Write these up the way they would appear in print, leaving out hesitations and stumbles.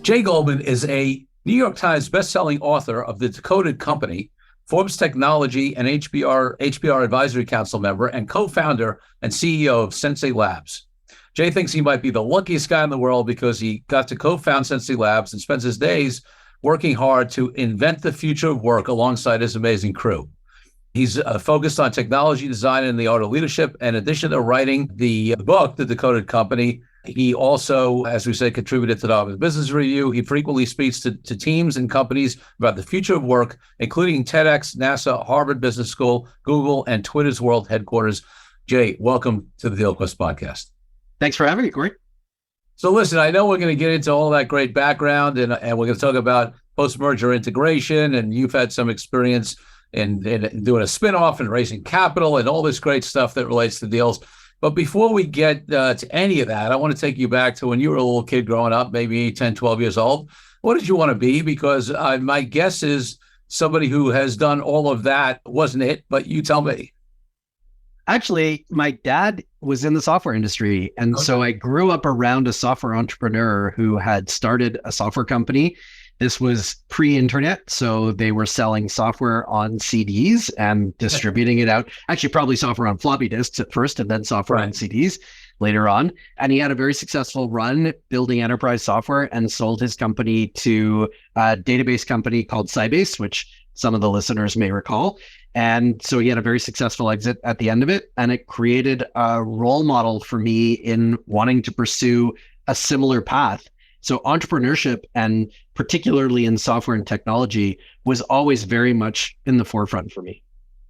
Jay Goldman is a New York Times bestselling author of The Decoded Company, Forbes Technology and HBR Advisory Council member, and co-founder and CEO of Sensei Labs. Jay thinks he might be the luckiest guy in the world because he got to co-found Sensei Labs and spends his days working hard to invent the future of work alongside his amazing crew. He's focused on technology design and the art of leadership. In addition to writing the book, The Decoded Company, he also, as we said, contributed to the Harvard Business Review. He frequently speaks to teams and companies about the future of work, including TEDx, NASA, Harvard Business School, Google, and Twitter's world headquarters. Jay, welcome to the DealQuest podcast. Thanks for having me, Corey. So listen, I know we're going to get into all that great background, and we're going to talk about post-merger integration, and you've had some experience in doing a spinoff and raising capital and all this great stuff that relates to deals. But before we get to any of that, I want to take you back to when you were a little kid growing up, maybe 10, 12 years old. What did you want to be? Because my guess is somebody who has done all of that wasn't it, but you tell me. Actually, my dad was in the software industry. And so I grew up around a software entrepreneur who had started a software company. This was pre-internet, so they were selling software on CDs and distributing it out. Actually, probably software on floppy disks at first, and then software on CDs later on. And he had a very successful run building enterprise software and sold his company to a database company called Sybase, which some of the listeners may recall. And so he had a very successful exit at the end of it. And it created a role model for me in wanting to pursue a similar path. So entrepreneurship, and particularly in software and technology, was always very much in the forefront for me.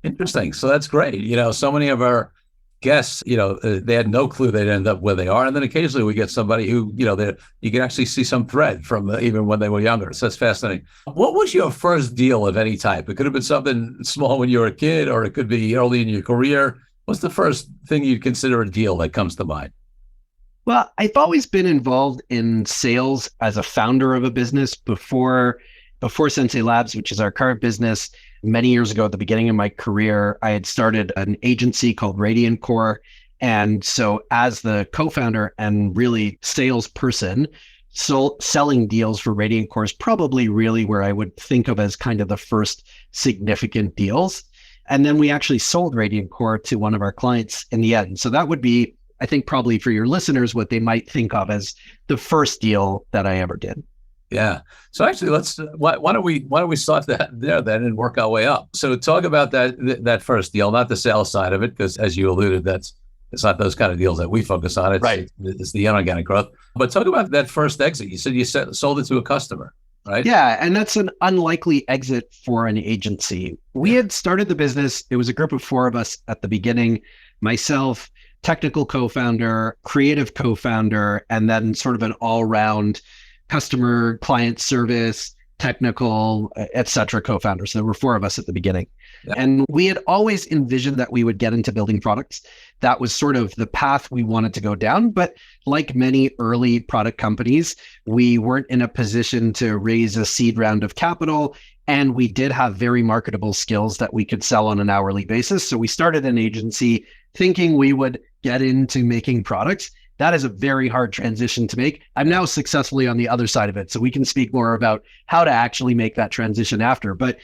Interesting. So that's great. You know, so many of our guests, they had no clue they'd end up where they are. And then occasionally we get somebody who, you can actually see some thread from even when they were younger. So that's fascinating. What was your first deal of any type? It could have been something small when you were a kid, or it could be early in your career. What's the first thing you'd consider a deal that comes to mind? Well, I've always been involved in sales as a founder of a business before Sensei Labs, which is our current business. Many years ago, at the beginning of my career, I had started an agency called Radiant Core. And so as the co-founder and really salesperson, selling deals for Radiant Core is probably really where I would think of as kind of the first significant deals. And then we actually sold Radiant Core to one of our clients in the end. So that would be, I think, probably for your listeners, what they might think of as the first deal that I ever did. Yeah. So actually, why don't we start that there then and work our way up? So talk about that first deal, not the sales side of it, because as you alluded, it's not those kind of deals that we focus on. It's the inorganic growth. But talk about that first exit. You said you sold it to a customer, right? Yeah, and that's an unlikely exit for an agency. We had started the business. It was a group of four of us at the beginning, myself, technical co-founder, creative co-founder, and then sort of an all-round customer, client service, technical, et cetera, co-founder. So there were four of us at the beginning. Yeah. And we had always envisioned that we would get into building products. That was sort of the path we wanted to go down. But like many early product companies, we weren't in a position to raise a seed round of capital. And we did have very marketable skills that we could sell on an hourly basis. So we started an agency thinking we would get into making products. That is a very hard transition to make. I'm now successfully on the other side of it, so we can speak more about how to actually make that transition after. But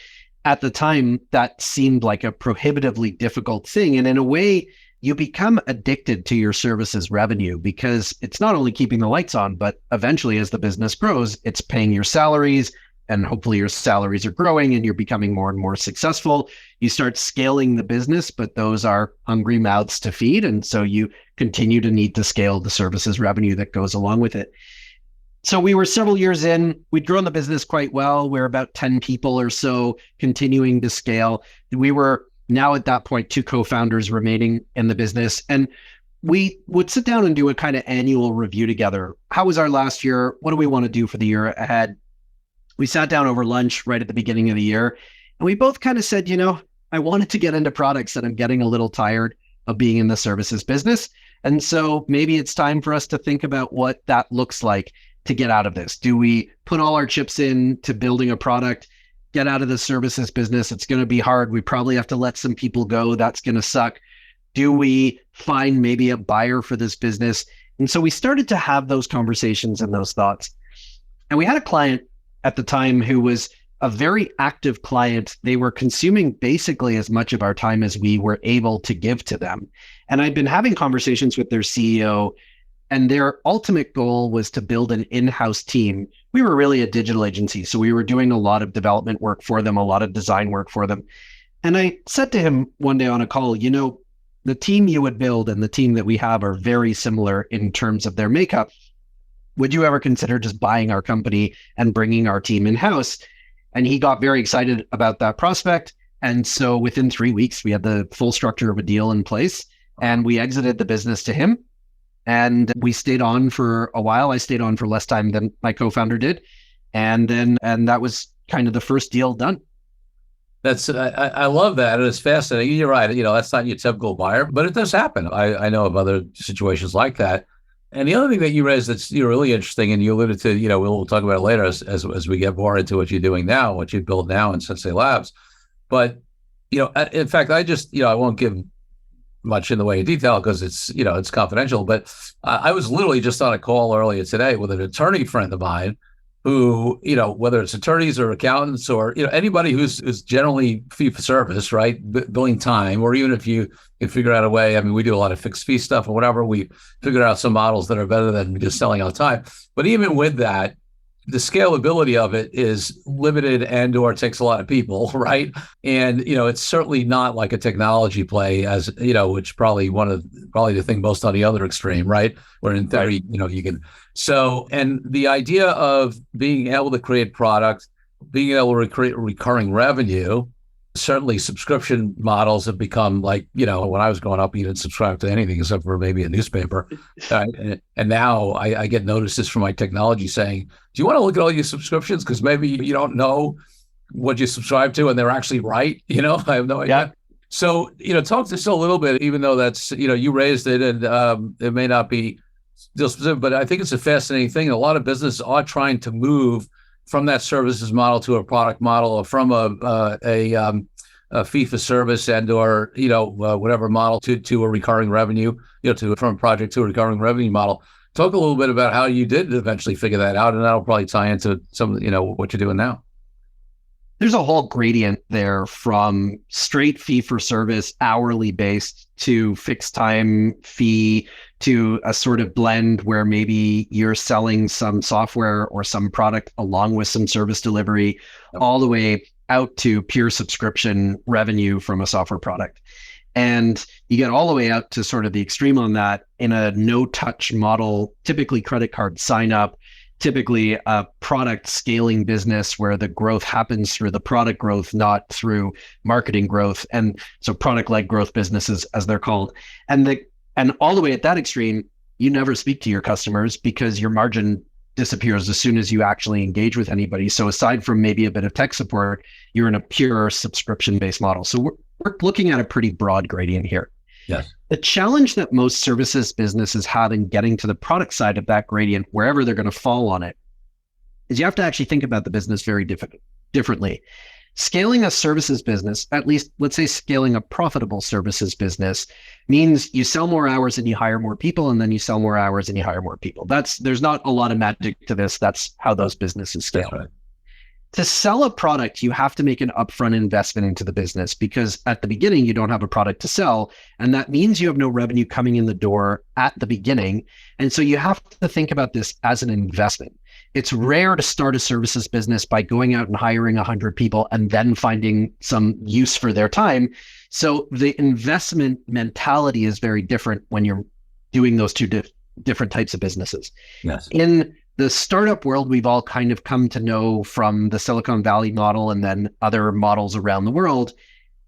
at the time, that seemed like a prohibitively difficult thing. And in a way, you become addicted to your services revenue because it's not only keeping the lights on, but eventually as the business grows, it's paying your salaries, and hopefully your salaries are growing and you're becoming more and more successful. You start scaling the business, but those are hungry mouths to feed. And so you continue to need to scale the services revenue that goes along with it. So we were several years in, we'd grown the business quite well. We're about 10 people or so, continuing to scale. We were now at that point, two co-founders remaining in the business. And we would sit down and do a kind of annual review together. How was our last year? What do we want to do for the year ahead? We sat down over lunch right at the beginning of the year, and we both kind of said, I wanted to get into products and I'm getting a little tired of being in the services business. And so maybe it's time for us to think about what that looks like to get out of this. Do we put all our chips in to building a product, get out of the services business? It's going to be hard. We probably have to let some people go. That's going to suck. Do we find maybe a buyer for this business? And so we started to have those conversations and those thoughts. And we had a client at the time who was a very active client. They were consuming basically as much of our time as we were able to give to them. And I'd been having conversations with their CEO, and their ultimate goal was to build an in-house team. We were really a digital agency, so we were doing a lot of development work for them, a lot of design work for them. And I said to him one day on a call, the team you would build and the team that we have are very similar in terms of their makeup. Would you ever consider just buying our company and bringing our team in-house? And he got very excited about that prospect. And so within 3 weeks, we had the full structure of a deal in place, and we exited the business to him. And we stayed on for a while. I stayed on for less time than my co-founder did. And that was kind of the first deal done. I love that. And it's fascinating. You're right. That's not your typical buyer, but it does happen. I know of other situations like that. And the other thing that you raised that's really interesting, and you alluded to, we'll talk about it later as we get more into what you're doing now, what you build now in Sensei Labs. But, in fact, I won't give much in the way of detail because it's confidential, but I was literally just on a call earlier today with an attorney friend of mine who, whether it's attorneys or accountants or, anybody who's generally fee for service, right? Billing time, or even if you can figure out a way, I mean, we do a lot of fixed fee stuff or whatever, we figured out some models that are better than just selling out time. But even with that, the scalability of it is limited and or takes a lot of people, right? And, it's certainly not like a technology play as, which probably the thing most on the other extreme, right? Where in theory, you can. So, and the idea of being able to create product, being able to create recurring revenue, certainly subscription models have become like, when I was growing up, you didn't subscribe to anything except for maybe a newspaper. And now I get notices from my technology saying, do you want to look at all your subscriptions? Because maybe you don't know what you subscribe to and they're actually right. I have no idea. Yeah. So, talk to us a little bit, even though that's, you raised it and it may not be still specific, but I think it's a fascinating thing. A lot of businesses are trying to move from that services model to a product model, or from a fee for service and or whatever model to a recurring revenue, from a project to a recurring revenue model. Talk a little bit about how you did eventually figure that out, and that'll probably tie into some what you're doing now. There's a whole gradient there from straight fee for service, hourly based, to fixed time fee, to a sort of blend where maybe you're selling some software or some product along with some service delivery, all the way out to pure subscription revenue from a software product. And you get all the way out to sort of the extreme on that in a no-touch model, typically credit card sign up, typically a product scaling business where the growth happens through the product growth, not through marketing growth. And so product-led growth businesses, as they're called. And all the way at that extreme, you never speak to your customers because your margin disappears as soon as you actually engage with anybody. So aside from maybe a bit of tech support, you're in a pure subscription-based model. So we're looking at a pretty broad gradient here. Yes. The challenge that most services businesses have in getting to the product side of that gradient, wherever they're going to fall on it, is you have to actually think about the business very differently. Scaling a services business, at least let's say scaling a profitable services business, means you sell more hours and you hire more people, and then you sell more hours and you hire more people. There's not a lot of magic to this. That's how those businesses scale. Right. To sell a product, you have to make an upfront investment into the business, because at the beginning, you don't have a product to sell. And that means you have no revenue coming in the door at the beginning. And so you have to think about this as an investment. It's rare to start a services business by going out and hiring 100 people and then finding some use for their time. So the investment mentality is very different when you're doing those two different types of businesses. Yes. In the startup world, we've all kind of come to know from the Silicon Valley model and then other models around the world,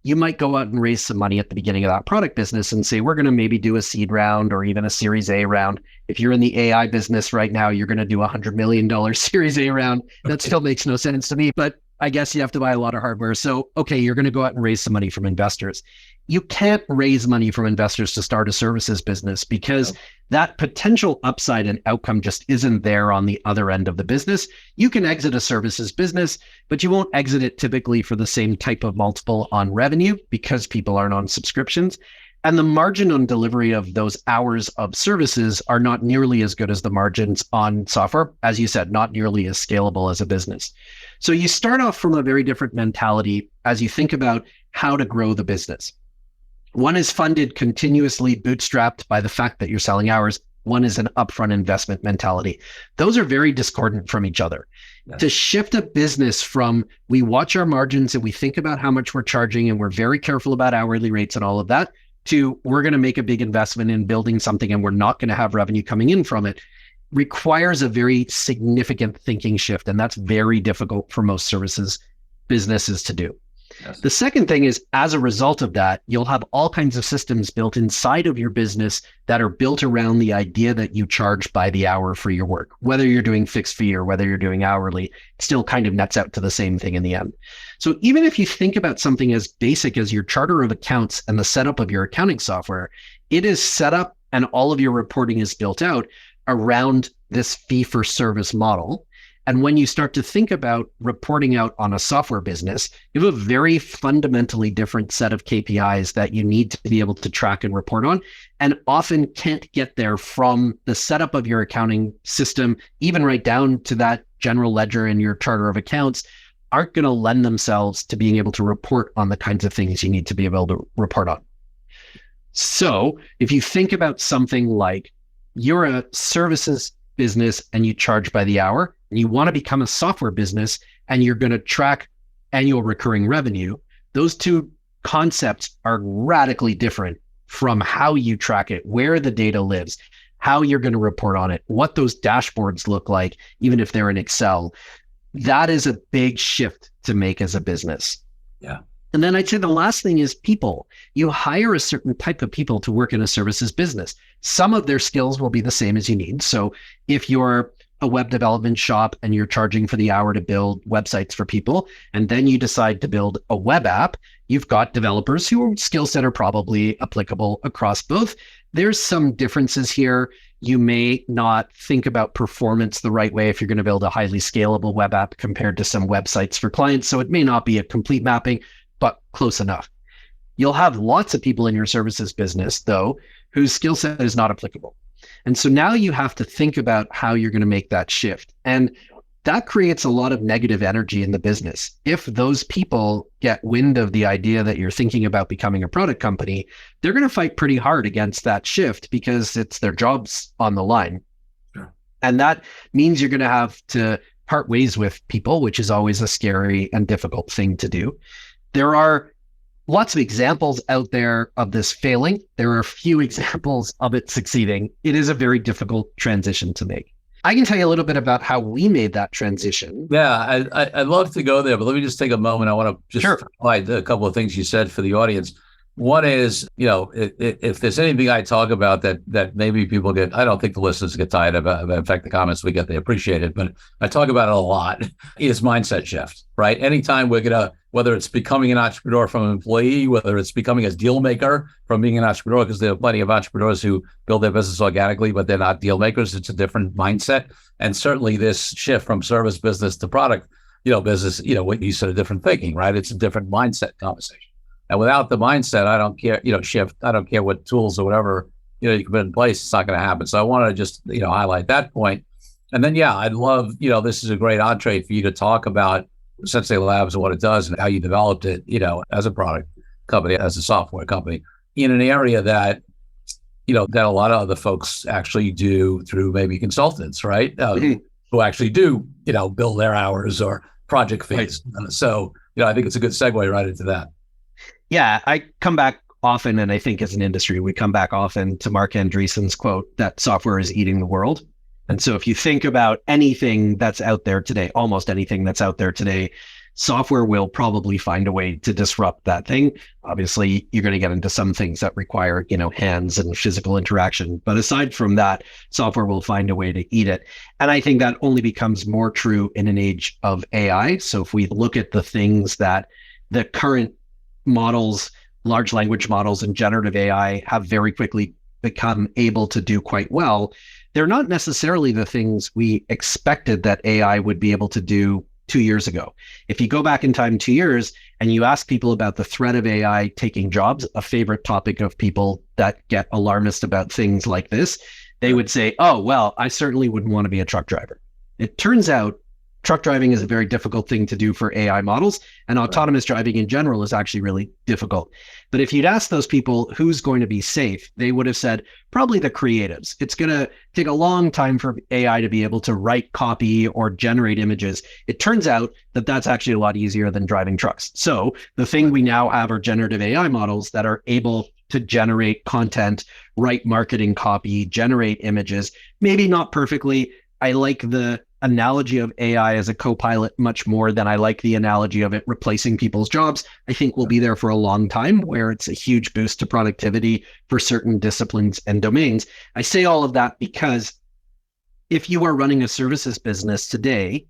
you might go out and raise some money at the beginning of that product business and say, we're going to maybe do a seed round or even a Series A round. If you're in the AI business right now, you're going to do a $100 million Series A round. That still makes no sense to me, but I guess you have to buy a lot of hardware. So, okay, you're going to go out and raise some money from investors. You can't raise money from investors to start a services business because that potential upside and outcome just isn't there on the other end of the business. You can exit a services business, but you won't exit it typically for the same type of multiple on revenue because people aren't on subscriptions. And the margin on delivery of those hours of services are not nearly as good as the margins on software. As you said, not nearly as scalable as a business. So you start off from a very different mentality as you think about how to grow the business. One is funded continuously, bootstrapped by the fact that you're selling hours. One is an upfront investment mentality. Those are very discordant from each other. Yes. To shift a business from we watch our margins and we think about how much we're charging and we're very careful about hourly rates and all of that, to we're going to make a big investment in building something and we're not going to have revenue coming in from it, requires a very significant thinking shift. And that's very difficult for most services businesses to do. Yes. The second thing is, as a result of that, you'll have all kinds of systems built inside of your business that are built around the idea that you charge by the hour for your work. Whether you're doing fixed fee or whether you're doing hourly, it still kind of nets out to the same thing in the end. So even if you think about something as basic as your charter of accounts and the setup of your accounting software, it is set up and all of your reporting is built out around this fee for service model. And when you start to think about reporting out on a software business, you have a very fundamentally different set of KPIs that you need to be able to track and report on, and often can't get there from the setup of your accounting system, even right down to that general ledger and your charter of accounts, aren't going to lend themselves to being able to report on the kinds of things you need to be able to report on. So if you think about something like you're a services business and you charge by the hour, and you want to become a software business and you're going to track annual recurring revenue, those two concepts are radically different from how you track it, where the data lives, how you're going to report on it, what those dashboards look like, even if they're in Excel. That is a big shift to make as a business. Yeah. And then I'd say the last thing is people. You hire a certain type of people to work in a services business. Some of their skills will be the same as you need. So if you're a web development shop and you're charging for the hour to build websites for people, and then you decide to build a web app, you've got developers whose skill set are probably applicable across both. There's some differences here. You may not think about performance the right way if you're going to build a highly scalable web app compared to some websites for clients. So it may not be a complete mapping, but close enough. You'll have lots of people in your services business, though, whose skill set is not applicable. And so now you have to think about how you're going to make that shift. And that creates a lot of negative energy in the business. If those people get wind of the idea that you're thinking about becoming a product company, they're going to fight pretty hard against that shift because it's their jobs on the line. Sure. And that means you're going to have to part ways with people, which is always a scary and difficult thing to do. There are lots of examples out there of this failing. There are a few examples of it succeeding. It is a very difficult transition to make. I can tell you a little bit about how we made that transition. Yeah, I'd love to go there, but let me just take a moment. I want to just highlight a couple of things you said for the audience. One is, if there's anything I talk about that maybe people get, I don't think the listeners get tired of it. In fact, the comments we get, they appreciate it, but I talk about it a lot, is mindset shift, right? Anytime we're going to, whether it's becoming an entrepreneur from an employee, whether it's becoming a deal maker from being an entrepreneur, because there are plenty of entrepreneurs who build their business organically, but they're not deal makers. It's a different mindset. And certainly this shift from service business to product, business, what you said, a different thinking, right? It's a different mindset conversation. And without the mindset, I don't care, shift. I don't care what tools or whatever, you can put in place. It's not going to happen. So I want to just, highlight that point. And then, I'd love, this is a great entree for you to talk about Sensei Labs and what it does and how you developed it, as a product company, as a software company in an area that, that a lot of other folks actually do through maybe consultants, right? Who actually do, bill their hours or project fees. Right. So, I think it's a good segue right into that. Yeah, I come back often, and I think as an industry, we come back often to Mark Andreessen's quote that software is eating the world. And so if you think about anything that's out there today, almost anything that's out there today, software will probably find a way to disrupt that thing. Obviously, you're going to get into some things that require, hands and physical interaction. But aside from that, software will find a way to eat it. And I think that only becomes more true in an age of AI. So if we look at the things that the current models, large language models and generative AI have very quickly become able to do quite well, they're not necessarily the things we expected that AI would be able to do 2 years ago. If you go back in time 2 years and you ask people about the threat of AI taking jobs, a favorite topic of people that get alarmist about things like this, they would say, oh, well, I certainly wouldn't want to be a truck driver. It turns out truck driving is a very difficult thing to do for AI models, and autonomous driving in general is actually really difficult. But if you'd ask those people who's going to be safe, they would have said probably the creatives. It's going to take a long time for AI to be able to write copy or generate images. It turns out that that's actually a lot easier than driving trucks. So the thing we now have are generative AI models that are able to generate content, write marketing copy, generate images, maybe not perfectly. I like the analogy of AI as a co-pilot much more than I like the analogy of it replacing people's jobs. I think we'll be there for a long time where it's a huge boost to productivity for certain disciplines and domains. I say all of that because if you are running a services business today,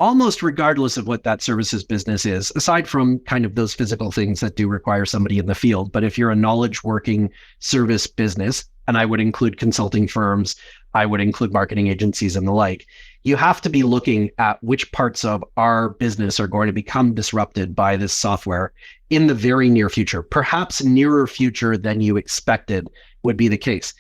almost regardless of what that services business is, aside from kind of those physical things that do require somebody in the field, but if you're a knowledge working service business, and I would include consulting firms, I would include marketing agencies and the like, you have to be looking at which parts of our business are going to become disrupted by this software in the very near future. Perhaps nearer future than you expected would be the case.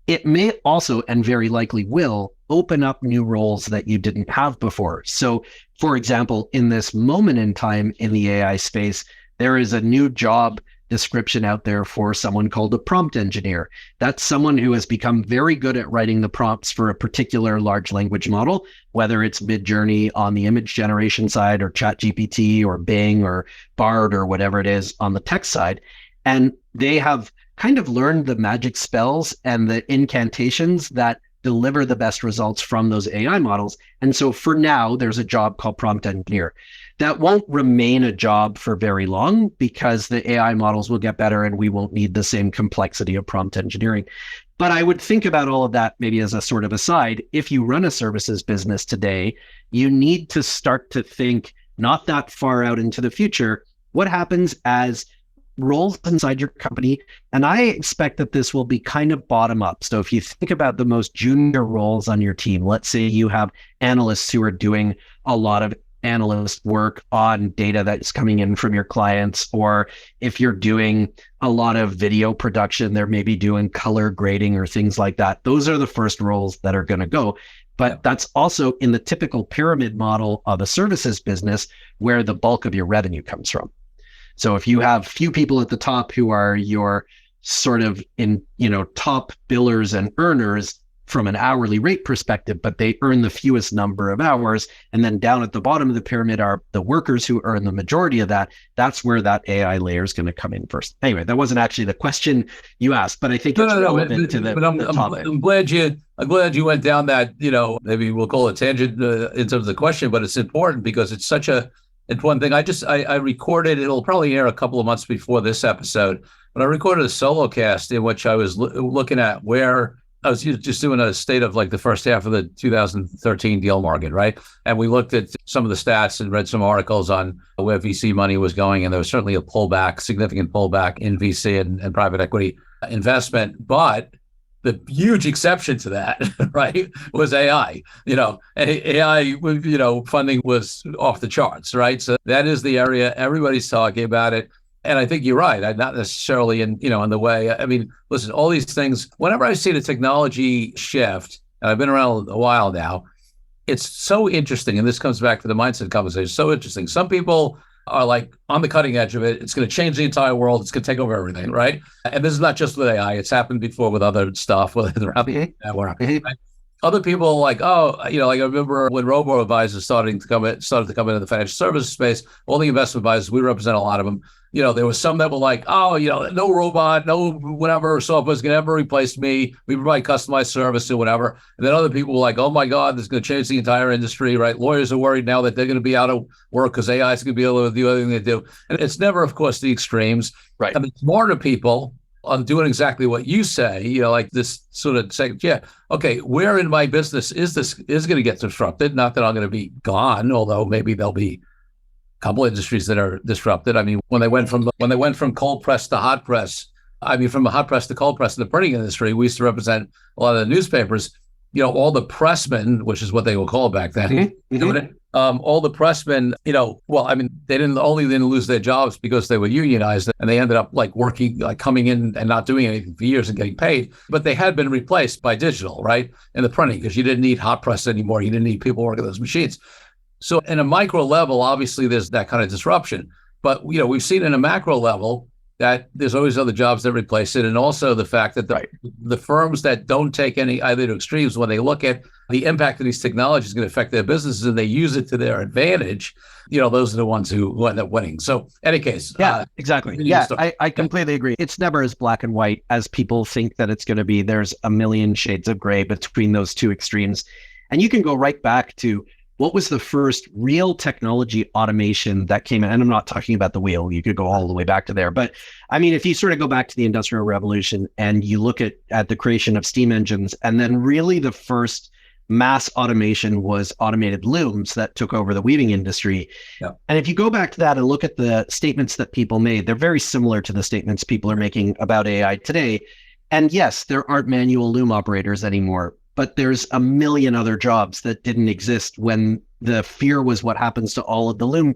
It may also, and very likely will, open up new roles that you didn't have before. So, for example, in this moment in time in the AI space, there is a new job description out there for someone called a prompt engineer. That's someone who has become very good at writing the prompts for a particular large language model, whether it's Midjourney on the image generation side or ChatGPT or Bing or Bard or whatever it is on the text side. And they have kind of learned the magic spells and the incantations that deliver the best results from those AI models. And so for now, there's a job called prompt engineer. That won't remain a job for very long because the AI models will get better and we won't need the same complexity of prompt engineering. But I would think about all of that maybe as a sort of aside. If you run a services business today, you need to start to think not that far out into the future. What happens as roles inside your company? And I expect that this will be kind of bottom up. So if you think about the most junior roles on your team, let's say you have analysts who are doing a lot of analyst work on data that's coming in from your clients, or if you're doing a lot of video production, they're maybe doing color grading or things like that. Those are the first roles that are going to go. But that's also in the typical pyramid model of a services business where the bulk of your revenue comes from. So if you have few people at the top who are your sort of top billers and earners from an hourly rate perspective, but they earn the fewest number of hours, and then down at the bottom of the pyramid are the workers who earn the majority of that, that's where that AI layer is going to come in first. Anyway, that wasn't actually the question you asked, but I think it's relevant to the topic. I'm glad you went down that, maybe we'll call it tangent in terms of the question, but it's important because it's such a important thing. I recorded, it'll probably air a couple of months before this episode, but I recorded a solo cast in which I was looking at where I was just doing a state of like the first half of the 2013 deal market, right? And we looked at some of the stats and read some articles on where VC money was going. And there was certainly a pullback, significant pullback in VC and private equity investment. But the huge exception to that, right, was AI. AI, funding was off the charts, right? So that is the area everybody's talking about it. And I think you're right. I'm not necessarily in the way. I mean, listen, all these things, whenever I see the technology shift, and I've been around a while now, it's so interesting. And this comes back to the mindset conversation. So interesting. Some people are like on the cutting edge of it. It's going to change the entire world. It's going to take over everything, right? And this is not just with AI. It's happened before with other stuff. Other people like, like I remember when robo-advisors started to come into the financial services space, all the investment advisors, we represent a lot of them. There was some that were like, no robot, no whatever software is going to ever replace me. We provide customized service or whatever. And then other people were like, oh my God, this is going to change the entire industry, right? Lawyers are worried now that they're going to be out of work because AI is going to be able to do everything they do. And it's never, of course, the extremes. Right. And the smarter people on doing exactly what you say, like this sort of saying, okay, where in my business is going to get disrupted? Not that I'm going to be gone, although maybe there'll be a couple industries that are disrupted. I mean, when they went from cold press to hot press, from a hot press to cold press in the printing industry, we used to represent a lot of the newspapers. All the pressmen, which is what they were called back then, all the pressmen, well, I mean, they didn't lose their jobs because they were unionized, and they ended up like working, like coming in and not doing anything for years and getting paid. But they had been replaced by digital, right? And the printing, because you didn't need hot press anymore. You didn't need people working those machines. So in a micro level, obviously there's that kind of disruption. But, we've seen in a macro level that there's always other jobs that replace it. And also the fact that the firms that don't take any either to extremes, when they look at the impact of these technologies is going to affect their businesses and they use it to their advantage, those are the ones who end up winning. So any case. Yeah, exactly. Yeah, I completely agree. It's never as black and white as people think that it's going to be. There's a million shades of gray between those two extremes. And you can go right back to what was the first real technology automation that came in? And I'm not talking about the wheel. You could go all the way back to there. But I mean, if you sort of go back to the Industrial Revolution and you look at the creation of steam engines, and then really the first mass automation was automated looms that took over the weaving industry. Yeah. And if you go back to that and look at the statements that people made, they're very similar to the statements people are making about AI today. And yes, there aren't manual loom operators anymore, but there's a million other jobs that didn't exist when the fear was what happens to all of the loom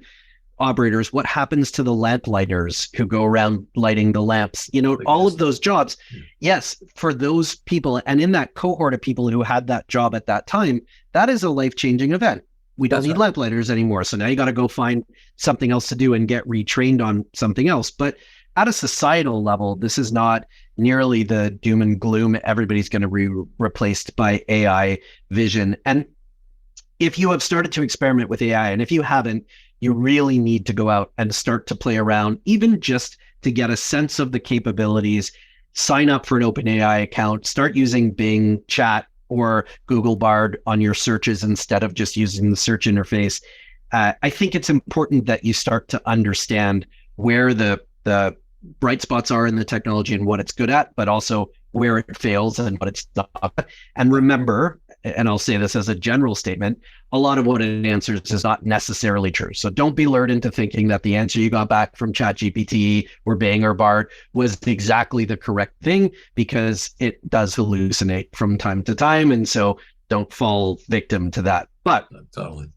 operators, what happens to the lamp lighters who go around lighting the lamps, all of those jobs. Yes, for those people, and in that cohort of people who had that job at that time, that is a life-changing event. We don't need lamp lighters anymore. So now you got to go find something else to do and get retrained on something else. But at a societal level, this is not nearly the doom and gloom. Everybody's going to be replaced by AI vision. And if you have started to experiment with AI, and if you haven't, you really need to go out and start to play around, even just to get a sense of the capabilities. Sign up for an OpenAI account, start using Bing Chat or Google Bard on your searches instead of just using the search interface. I think it's important that you start to understand where the bright spots are in the technology and what it's good at, but also where it fails and what it's not. And remember, and I'll say this as a general statement, a lot of what it answers is not necessarily true. So don't be lured into thinking that the answer you got back from ChatGPT or Bing or Bard was exactly the correct thing, because it does hallucinate from time to time. And so don't fall victim to that. But totally.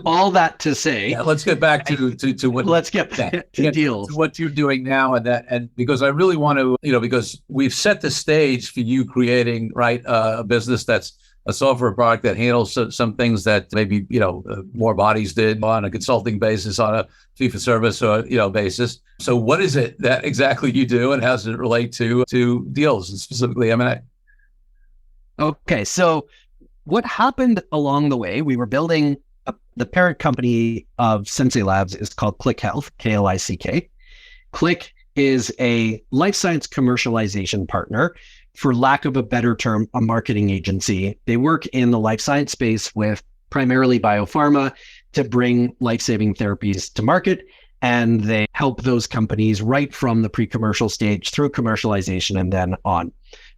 All that to say, let's get back to what. Let's get back to deals. To what you're doing now, and because I really want to, because we've set the stage for you creating a business that's a software product that handles some things that maybe more bodies did on a consulting basis, on a fee for service or basis. So what is it that exactly you do, and how does it relate to deals and specifically M&A? Okay, so what happened along the way? We were building. The parent company of Sensei Labs is called Click Health, Klick. Click is a life science commercialization partner, for lack of a better term, a marketing agency. They work in the life science space with primarily biopharma to bring life-saving therapies to market. And they help those companies right from the pre-commercial stage through commercialization and then on.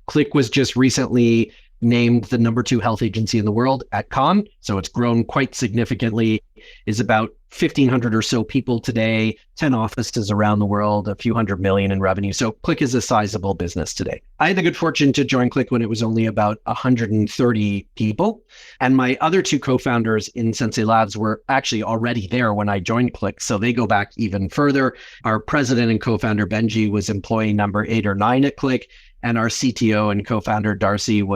Click was just recently named the number 2 health agency in the world at Cannes. So it's grown quite significantly, is about 1,500 or so people today, 10 offices around the world, a few hundred million in revenue. So Click is a sizable business today. I had the good fortune to join Click when it was only about 130 people. And my other 2 co-founders in Sensei Labs were actually already there when I joined Click. So they go back even further. Our president and co-founder, Benji, was employee number 8 or 9 at Click. And our CTO and co-founder, Darcy,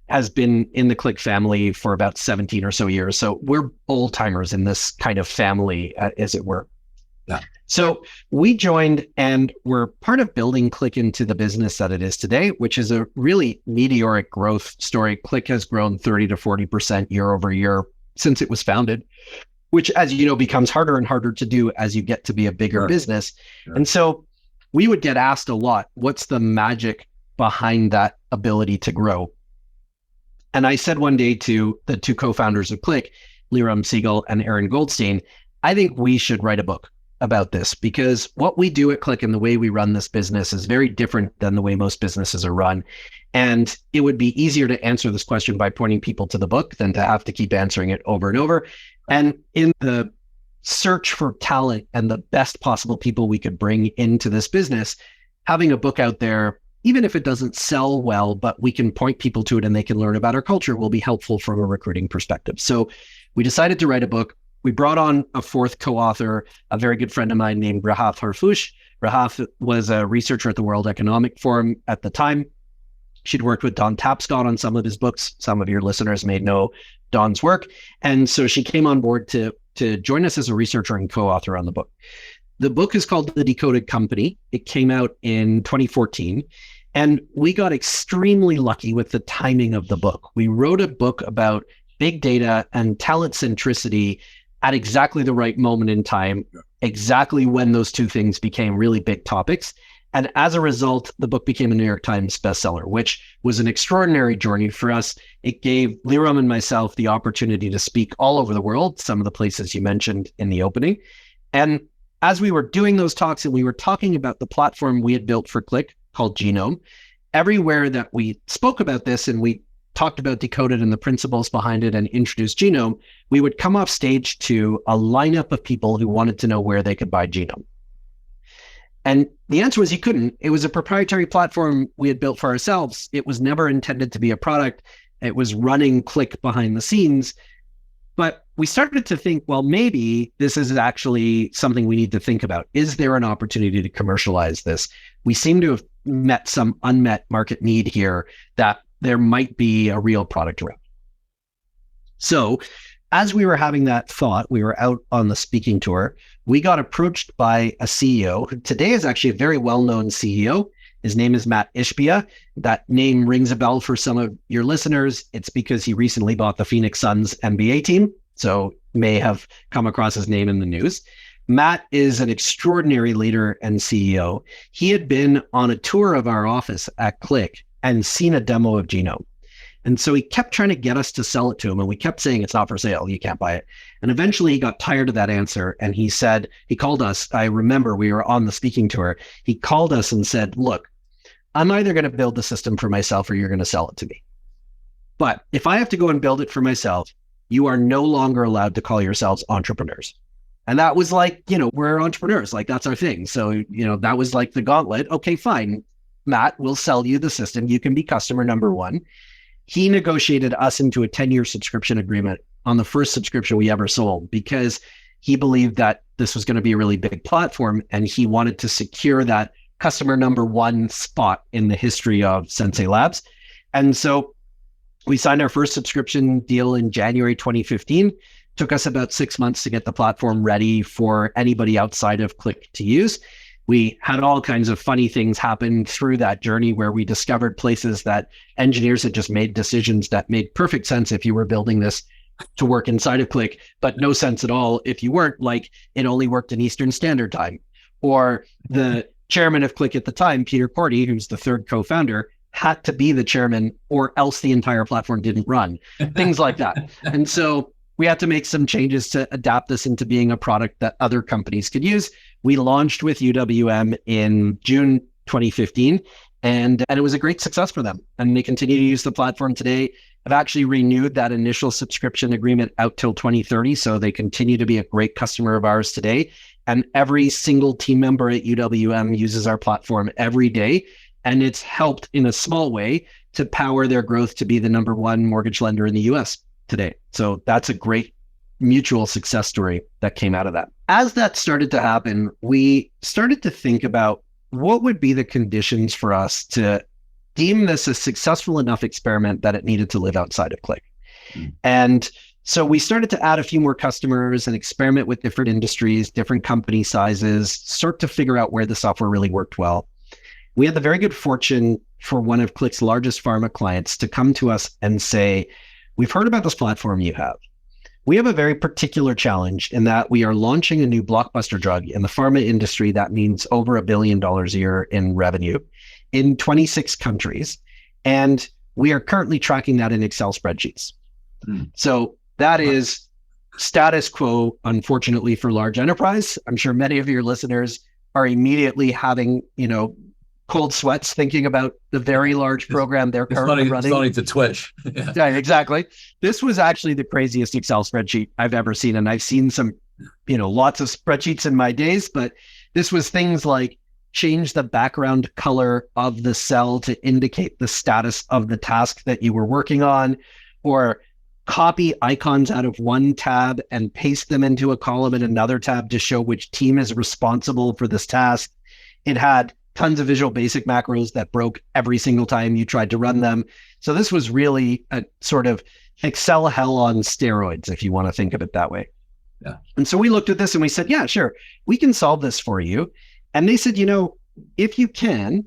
has been in the Click family for about 17 or so years. So we're old timers in this kind of family, as it were. Yeah. So we joined and we're part of building Click into the business that it is today, which is a really meteoric growth story. Click has grown 30 to 40% year over year since it was founded, which, as you know, becomes harder and harder to do as you get to be a bigger business. Sure. And so we would get asked a lot, what's the magic behind that ability to grow? And I said one day to the 2 co-founders of Click, Liram Siegel and Aaron Goldstein, I think we should write a book about this, because what we do at Click and the way we run this business is very different than the way most businesses are run. And it would be easier to answer this question by pointing people to the book than to have to keep answering it over and over. And in the search for talent and the best possible people we could bring into this business, having a book out there, even if it doesn't sell well, but we can point people to it and they can learn about our culture, will be helpful from a recruiting perspective. So We decided to write a book. We brought on a fourth co-author, a very good friend of mine named Rahaf Harfouch. Rahaf was a researcher at the World Economic Forum at the time. She'd worked with Don Tapscott on some of his books. Some of your listeners may know Don's work. And so she came on board to join us as a researcher and co-author on the book. The book is called The Decoded Company. It came out in 2014. And we got extremely lucky with the timing of the book. We wrote a book about big data and talent centricity at exactly the right moment in time, exactly when those two things became really big topics. And as a result, the book became a New York Times bestseller, which was an extraordinary journey for us. It gave Liram and myself the opportunity to speak all over the world, some of the places you mentioned in the opening. And as we were doing those talks and we were talking about the platform we had built for Click called Genome, everywhere that we spoke about this and we talked about Decoded and the principles behind it and introduced Genome, we would come off stage to a lineup of people who wanted to know where they could buy Genome. And the answer was you couldn't. It was a proprietary platform we had built for ourselves. It was never intended to be a product. It was running Click behind the scenes. But we started to think, well, maybe this is actually something we need to think about. Is there an opportunity to commercialize this? We seem to have met some unmet market need here that there might be a real product around. So as we were having that thought, we were out on the speaking tour, we got approached by a CEO who today is actually a very well-known CEO. His name is Matt Ishbia. That name rings a bell for some of your listeners. It's because he recently bought the Phoenix Suns NBA team, so may have come across his name in the news. Matt is an extraordinary leader and CEO. He had been on a tour of our office at Click and seen a demo of Genome. And so he kept trying to get us to sell it to him. And we kept saying, it's not for sale. You can't buy it. And eventually he got tired of that answer. And he said, he called us. I remember we were on the speaking tour. He called us and said, look, I'm either going to build the system for myself or you're going to sell it to me. But if I have to go and build it for myself, you are no longer allowed to call yourselves entrepreneurs. And that was like, we're entrepreneurs. Like, that's our thing. So, that was like the gauntlet. Okay, fine. Matt, we'll sell you the system. You can be customer number one. He negotiated us into a 10-year subscription agreement on the first subscription we ever sold because he believed that this was going to be a really big platform and he wanted to secure that customer number one spot in the history of Sensei Labs. And so we signed our first subscription deal in January 2015. Took us about 6 months to get the platform ready for anybody outside of Click to use. We had all kinds of funny things happen through that journey where we discovered places that engineers had just made decisions that made perfect sense if you were building this to work inside of Click, but no sense at all if you weren't, like it only worked in Eastern Standard Time. Or the chairman of Click at the time, Peter Cordy, who's the third co-founder, had to be the chairman or else the entire platform didn't run, things like that. And so we had to make some changes to adapt this into being a product that other companies could use. We launched with UWM in June 2015, and it was a great success for them. And they continue to use the platform today. I've actually renewed that initial subscription agreement out till 2030, so they continue to be a great customer of ours today. And every single team member at UWM uses our platform every day, and it's helped in a small way to power their growth to be the number one mortgage lender in the US today. So that's a great mutual success story that came out of that. As that started to happen, we started to think about what would be the conditions for us to deem this a successful enough experiment that it needed to live outside of Click. And so we started to add a few more customers and experiment with different industries, different company sizes, start to figure out where the software really worked well. We had the very good fortune for one of Click's largest pharma clients to come to us and say, we've heard about this platform you have. We have a very particular challenge in that we are launching a new blockbuster drug in the pharma industry that means over $1 billion a year in revenue in 26 countries. And we are currently tracking that in Excel spreadsheets. So that is status quo, unfortunately, for large enterprise. I'm sure many of your listeners are immediately having, cold sweats thinking about the very large program they're currently running. It's funny to twitch. Yeah, exactly. This was actually the craziest Excel spreadsheet I've ever seen. And I've seen some, lots of spreadsheets in my days, but this was things like change the background color of the cell to indicate the status of the task that you were working on, or copy icons out of one tab and paste them into a column in another tab to show which team is responsible for this task. It had tons of Visual Basic macros that broke every single time you tried to run them. So this was really a sort of Excel hell on steroids, if you want to think of it that way. Yeah. And so we looked at this and we said, yeah, sure, we can solve this for you. And they said, if you can,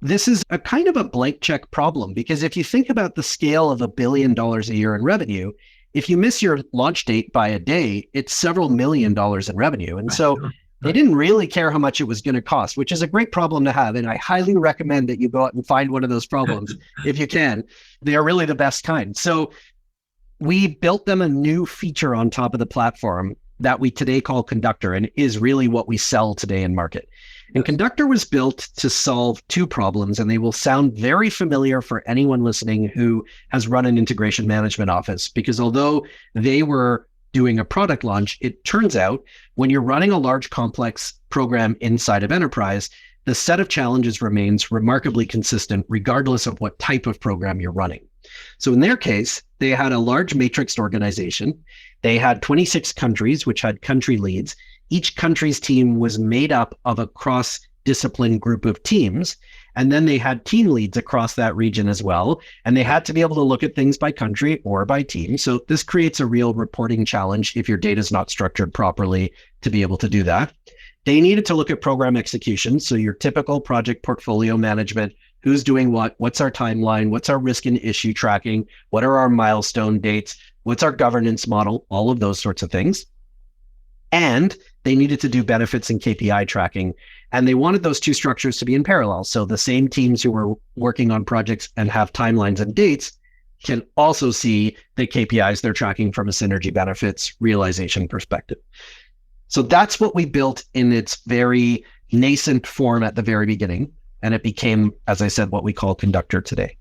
this is a kind of a blank check problem, because if you think about the scale of $1 billion a year in revenue, if you miss your launch date by a day, it's several $1 million in revenue. And so they didn't really care how much it was going to cost, which is a great problem to have. And I highly recommend that you go out and find one of those problems if you can. They are really the best kind. So we built them a new feature on top of the platform that we today call Conductor, and is really what we sell today in market. And Conductor was built to solve two problems, and they will sound very familiar for anyone listening who has run an integration management office, because although they were doing a product launch, it turns out when you're running a large complex program inside of enterprise, the set of challenges remains remarkably consistent regardless of what type of program you're running. So in their case, they had a large matrixed organization. They had 26 countries, which had country leads. Each country's team was made up of a cross-discipline group of teams. And then they had team leads across that region as well. And they had to be able to look at things by country or by team. So this creates a real reporting challenge if your data is not structured properly to be able to do that. They needed to look at program execution. So your typical project portfolio management, who's doing what, what's our timeline, what's our risk and issue tracking, what are our milestone dates, what's our governance model, all of those sorts of things. And they needed to do benefits and KPI tracking. And they wanted those two structures to be in parallel. So the same teams who were working on projects and have timelines and dates can also see the KPIs they're tracking from a synergy benefits realization perspective. So that's what we built in its very nascent form at the very beginning. And it became, as I said, what we call Conductor today.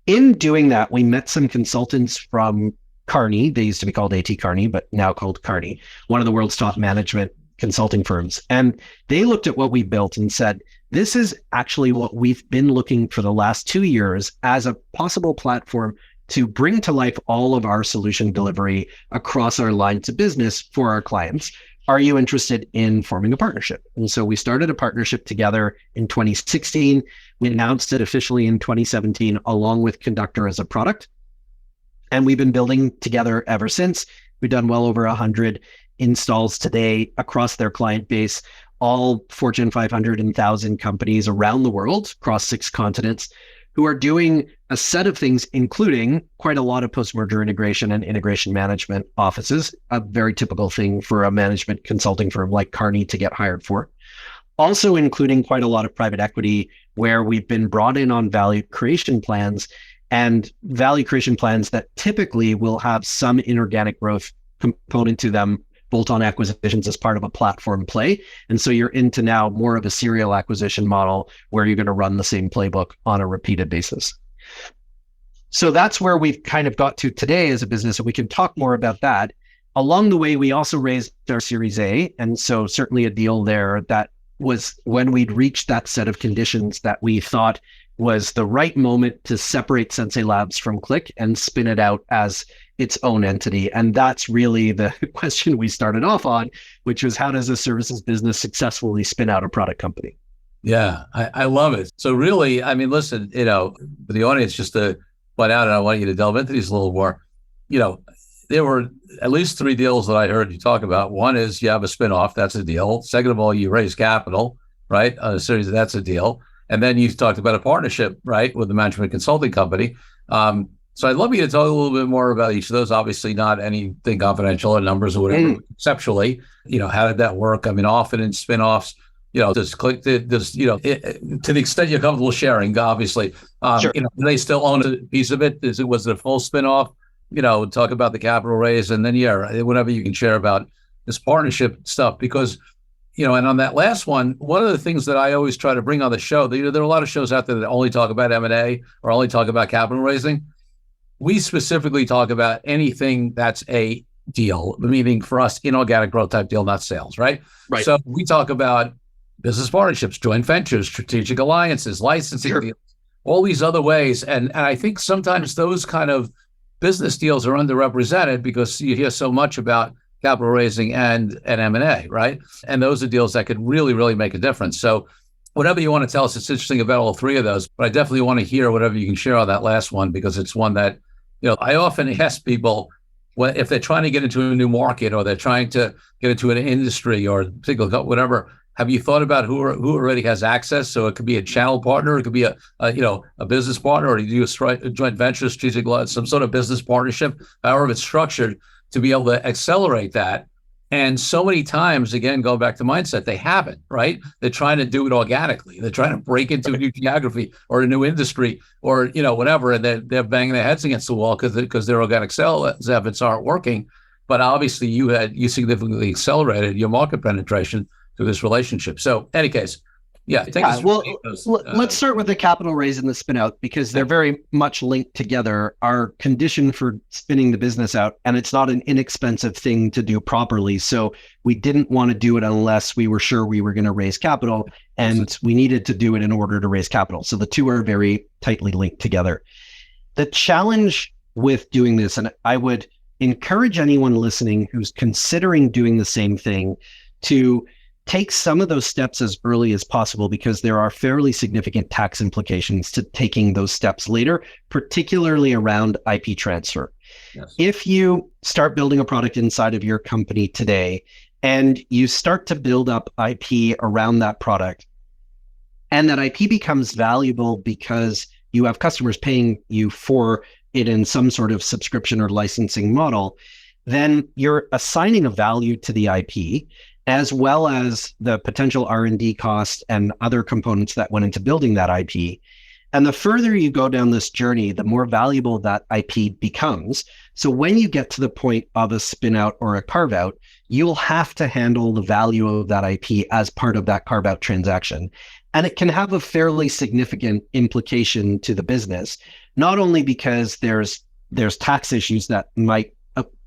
In doing that, we met some consultants from Kearney. They used to be called AT Kearney, but now called Kearney, one of the world's top management consulting firms. And they looked at what we built and said, this is actually what we've been looking for the last 2 years as a possible platform to bring to life all of our solution delivery across our lines of business for our clients. Are you interested in forming a partnership? And so we started a partnership together in 2016. We announced it officially in 2017, along with Conductor as a product. And we've been building together ever since. We've done well over 100 installs today across their client base, all Fortune 500 and 1,000 companies around the world, across 6 continents, who are doing a set of things, including quite a lot of post-merger integration and integration management offices, a very typical thing for a management consulting firm like Kearney to get hired for. Also including quite a lot of private equity, where we've been brought in on value creation plans, and value creation plans that typically will have some inorganic growth component to them, bolt-on acquisitions as part of a platform play. And so you're into now more of a serial acquisition model where you're going to run the same playbook on a repeated basis. So that's where we've kind of got to today as a business, and we can talk more about that. Along the way, we also raised our Series A. And so certainly a deal there that was when we'd reached that set of conditions that we thought was the right moment to separate Sensei Labs from Click and spin it out as its own entity. And that's really the question we started off on, which was, how does a services business successfully spin out a product company? Yeah, I love it. So really, I mean, listen, for the audience, just to point out, and I want you to delve into these a little more, there were at least 3 deals that I heard you talk about. One is you have a spinoff, that's a deal. Second of all, you raise capital, right? A series, that's a deal. And then you talked about a partnership, right, with the management consulting company. So I'd love you to talk a little bit more about each of those. Obviously, not anything confidential or numbers or whatever. Conceptually, how did that work? I mean, often in spinoffs, does Click, to the extent you're comfortable sharing, obviously, Sure. Do they still own a piece of it? Was it a full spinoff? Talk about the capital raise, and then whatever you can share about this partnership stuff, because. And on that last one of the things that I always try to bring on the show, there are a lot of shows out there that only talk about M&A or only talk about capital raising. We specifically talk about anything that's a deal, meaning for us, inorganic growth type deal, not sales, right? Right. So we talk about business partnerships, joint ventures, strategic alliances, licensing deals, all these other ways. And I think sometimes those kind of business deals are underrepresented because you hear so much about capital raising and M&A, right? And those are deals that could really, really make a difference. So whatever you want to tell us, it's interesting about all three of those, but I definitely want to hear whatever you can share on that last one, because it's one that, I often ask people, if they're trying to get into a new market or they're trying to get into an industry or particular whatever, have you thought about who already has access? So it could be a channel partner, it could be a business partner, or you do a joint venture, strategic, some sort of business partnership, however it's structured, to be able to accelerate that. And so many times, again, going back to mindset, they haven't, right? They're trying to do it organically. They're trying to break into a new geography or a new industry or, whatever. And they're banging their heads against the wall because their organic sales efforts aren't working. But obviously you significantly accelerated your market penetration through this relationship. So any case, let's start with the capital raise and the spin out, because they're very much linked together. Our condition for spinning the business out, and it's not an inexpensive thing to do properly. So we didn't want to do it unless we were sure we were going to raise capital, and we needed to do it in order to raise capital. So the two are very tightly linked together. The challenge with doing this, and I would encourage anyone listening who's considering doing the same thing to take some of those steps as early as possible, because there are fairly significant tax implications to taking those steps later, particularly around IP transfer. Yes. If you start building a product inside of your company today and you start to build up IP around that product, and that IP becomes valuable because you have customers paying you for it in some sort of subscription or licensing model, then you're assigning a value to the IP, as well as the potential R&D costs and other components that went into building that IP. And the further you go down this journey, the more valuable that IP becomes. So when you get to the point of a spin out or a carve out, you'll have to handle the value of that IP as part of that carve out transaction. And it can have a fairly significant implication to the business, not only because there's tax issues that might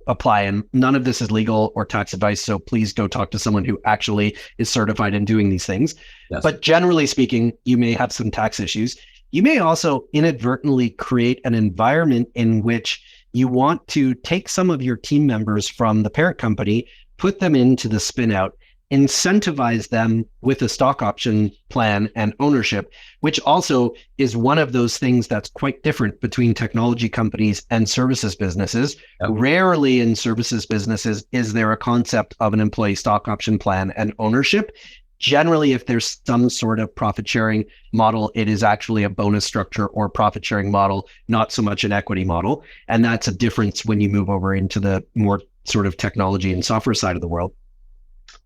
apply, and none of this is legal or tax advice, so please go talk to someone who actually is certified in doing these things. Yes. But generally speaking, you may have some tax issues. You may also inadvertently create an environment in which you want to take some of your team members from the parent company, put them into the spin out, incentivize them with a stock option plan and ownership, which also is one of those things that's quite different between technology companies and services businesses. Yep. Rarely in services businesses is there a concept of an employee stock option plan and ownership. Generally, if there's some sort of profit sharing model, it is actually a bonus structure or profit sharing model, not so much an equity model. And that's a difference when you move over into the more sort of technology and software side of the world.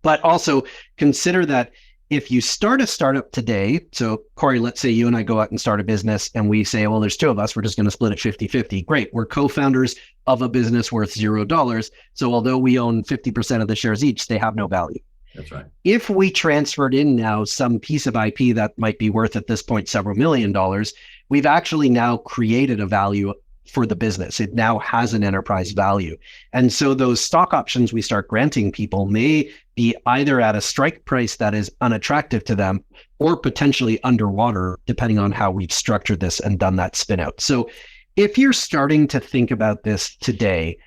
But also consider that if you start a startup today, so Corey, let's say you and I go out and start a business and we say, well, there's two of us, we're just going to split it 50-50. Great. We're co-founders of a business worth $0. So although we own 50% of the shares each, they have no value. That's right. If we transferred in now some piece of IP that might be worth at this point several $1 million, we've actually now created a value for the business. It now has an enterprise value. And so those stock options we start granting people may be either at a strike price that is unattractive to them or potentially underwater, depending on how we've structured this and done that spin out. So if you're starting to think about this today,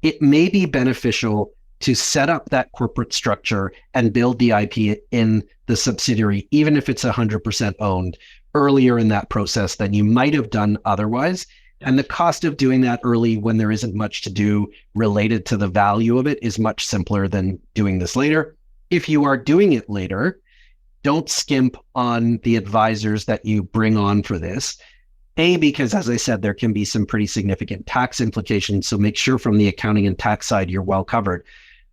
it may be beneficial to set up that corporate structure and build the IP in the subsidiary, even if it's 100% owned, earlier in that process than you might have done otherwise. And the cost of doing that early when there isn't much to do related to the value of it is much simpler than doing this later. If you are doing it later, don't skimp on the advisors that you bring on for this. Because as I said, there can be some pretty significant tax implications. So make sure from the accounting and tax side, you're well covered.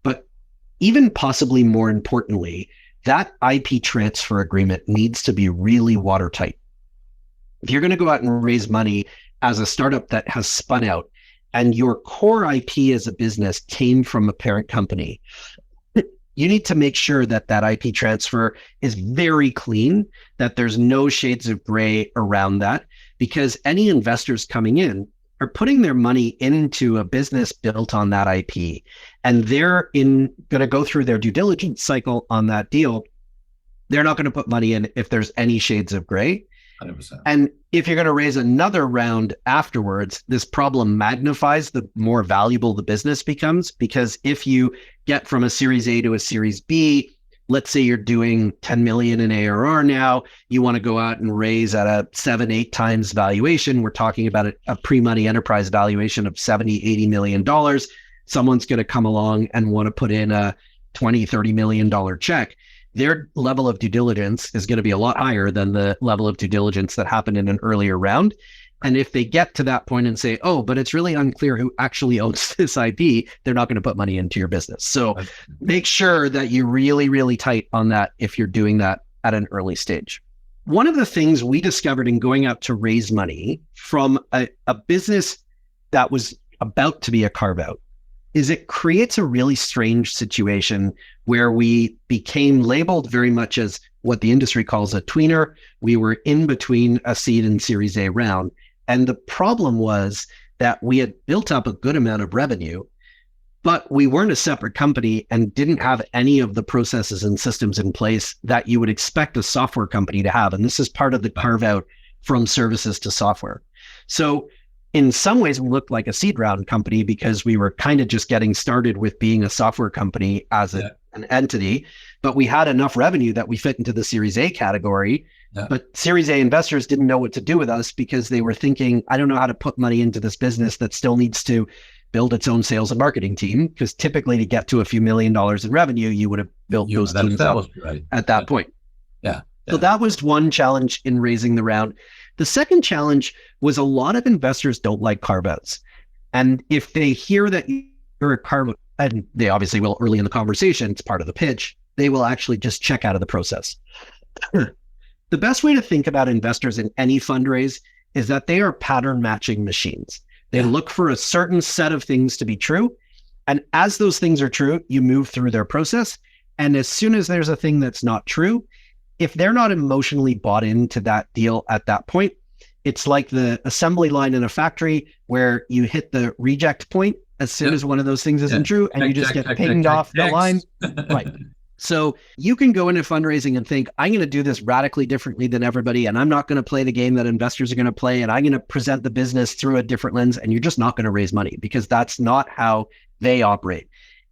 But even possibly more importantly, that IP transfer agreement needs to be really watertight. If you're going to go out and raise money as a startup that has spun out and your core IP as a business came from a parent company, you need to make sure that that IP transfer is very clean, that there's no shades of gray around that, because any investors coming in are putting their money into a business built on that IP, and they're going to go through their due diligence cycle on that deal. They're not going to put money in if there's any shades of gray. 100%. And if you're going to raise another round afterwards, this problem magnifies the more valuable the business becomes. Because if you get from a Series A to a Series B, let's say you're doing 10 million in ARR now, you want to go out and raise at a 7-8 times valuation. We're talking about a pre-money enterprise valuation of $70-80 million. Someone's going to come along and want to put in a $20-30 million check. Their level of due diligence is going to be a lot higher than the level of due diligence that happened in an earlier round. And if they get to that point and say, oh, but it's really unclear who actually owns this IP, they're not going to put money into your business. So make sure that you're really, really tight on that if you're doing that at an early stage. One of the things we discovered in going out to raise money from a business that was about to be a carve out is it creates a really strange situation where we became labeled very much as what the industry calls a tweener. We were in between a seed and Series A round. And the problem was that we had built up a good amount of revenue, but we weren't a separate company and didn't have any of the processes and systems in place that you would expect a software company to have. And this is part of the carve out from services to software. So in some ways, we looked like a seed round company because we were kind of just getting started with being a software company as an entity, but we had enough revenue that we fit into the Series A category. Yeah. But Series A investors didn't know what to do with us because they were thinking, I don't know how to put money into this business that still needs to build its own sales and marketing team. Because typically to get to a few $1 million in revenue, you would have built those teams up at that point. Yeah. So that was one challenge in raising the round. The second challenge was a lot of investors don't like carve-outs. And if they hear that you're a carve-out, and they obviously will early in the conversation, it's part of the pitch, they will actually just check out of the process. The best way to think about investors in any fundraise is that they are pattern matching machines. They look for a certain set of things to be true. And as those things are true, you move through their process. And as soon as there's a thing that's not true, if they're not emotionally bought into that deal at that point, it's like the assembly line in a factory where you hit the reject point as soon as one of those things isn't true, and you just get pinged off the line. Right. So you can go into fundraising and think, I'm going to do this radically differently than everybody, and I'm not going to play the game that investors are going to play, and I'm going to present the business through a different lens, and you're just not going to raise money because that's not how they operate.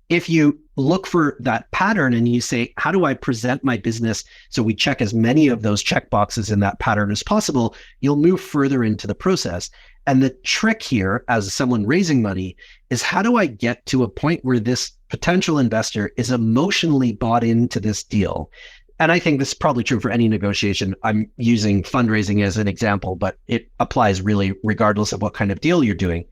If you look for that pattern and you say, how do I present my business so we check as many of those check boxes in that pattern as possible, you'll move further into the process. And the trick here as someone raising money is how do I get to a point where this potential investor is emotionally bought into this deal? And I think this is probably true for any negotiation. I'm using fundraising as an example, but it applies really regardless of what kind of deal you're doing.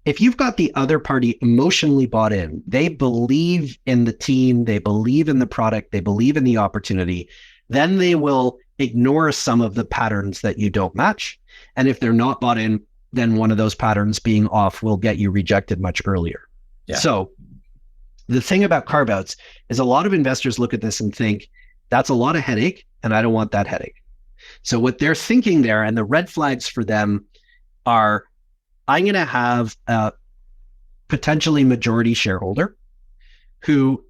If you've got the other party emotionally bought in, they believe in the team, they believe in the product, they believe in the opportunity, then they will ignore some of the patterns that you don't match. And if they're not bought in, then one of those patterns being off will get you rejected much earlier. Yeah. So the thing about carve-outs is a lot of investors look at this and think, that's a lot of headache, and I don't want that headache. So what they're thinking there, and the red flags for them are, I'm going to have a potentially majority shareholder who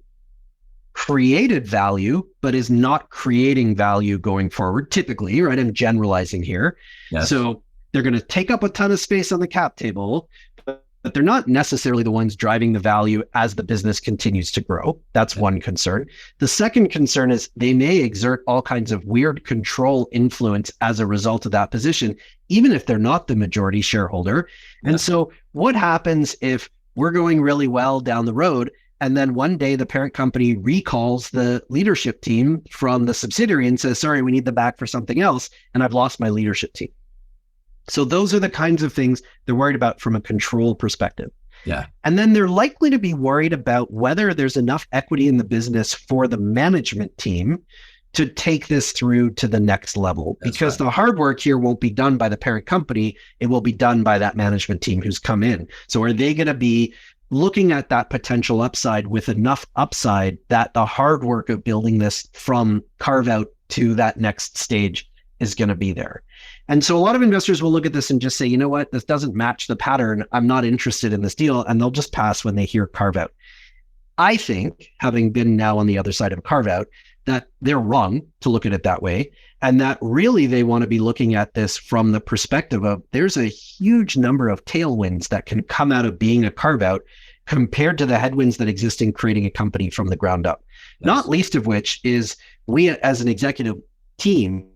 created value, but is not creating value going forward, typically, right? I'm generalizing here. Yes. So they're going to take up a ton of space on the cap table, but they're not necessarily the ones driving the value as the business continues to grow. That's one concern. The second concern is they may exert all kinds of weird control influence as a result of that position, even if they're not the majority shareholder. And so what happens if we're going really well down the road, and then one day the parent company recalls the leadership team from the subsidiary and says, sorry, we need them back for something else, and I've lost my leadership team. So those are the kinds of things they're worried about from a control perspective. Yeah. And then they're likely to be worried about whether there's enough equity in the business for the management team to take this through to the next level. That's because the hard work here won't be done by the parent company. It will be done by that management team who's come in. So are they going to be looking at that potential upside with enough upside that the hard work of building this from carve out to that next stage is going to be there? And so a lot of investors will look at this and just say, you know what, this doesn't match the pattern. I'm not interested in this deal. And they'll just pass when they hear carve out. I think, having been now on the other side of carve out, that they're wrong to look at it that way. And that really they want to be looking at this from the perspective of there's a huge number of tailwinds that can come out of being a carve out compared to the headwinds that exist in creating a company from the ground up. Yes. Not least of which is we as an executive team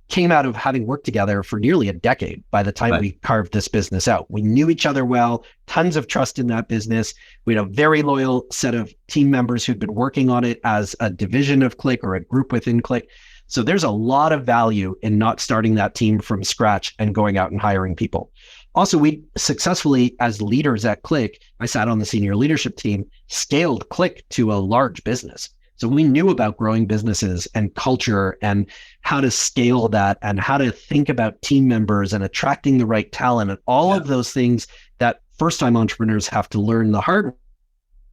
came out of having worked together for nearly a decade by the time we carved this business out. We knew each other well, tons of trust in that business. We had a very loyal set of team members who'd been working on it as a division of Click or a group within Click. So there's a lot of value in not starting that team from scratch and going out and hiring people. Also, we successfully, as leaders at Click, I sat on the senior leadership team, scaled Click to a large business. So we knew about growing businesses and culture and how to scale that and how to think about team members and attracting the right talent and all of those things that first-time entrepreneurs have to learn the hard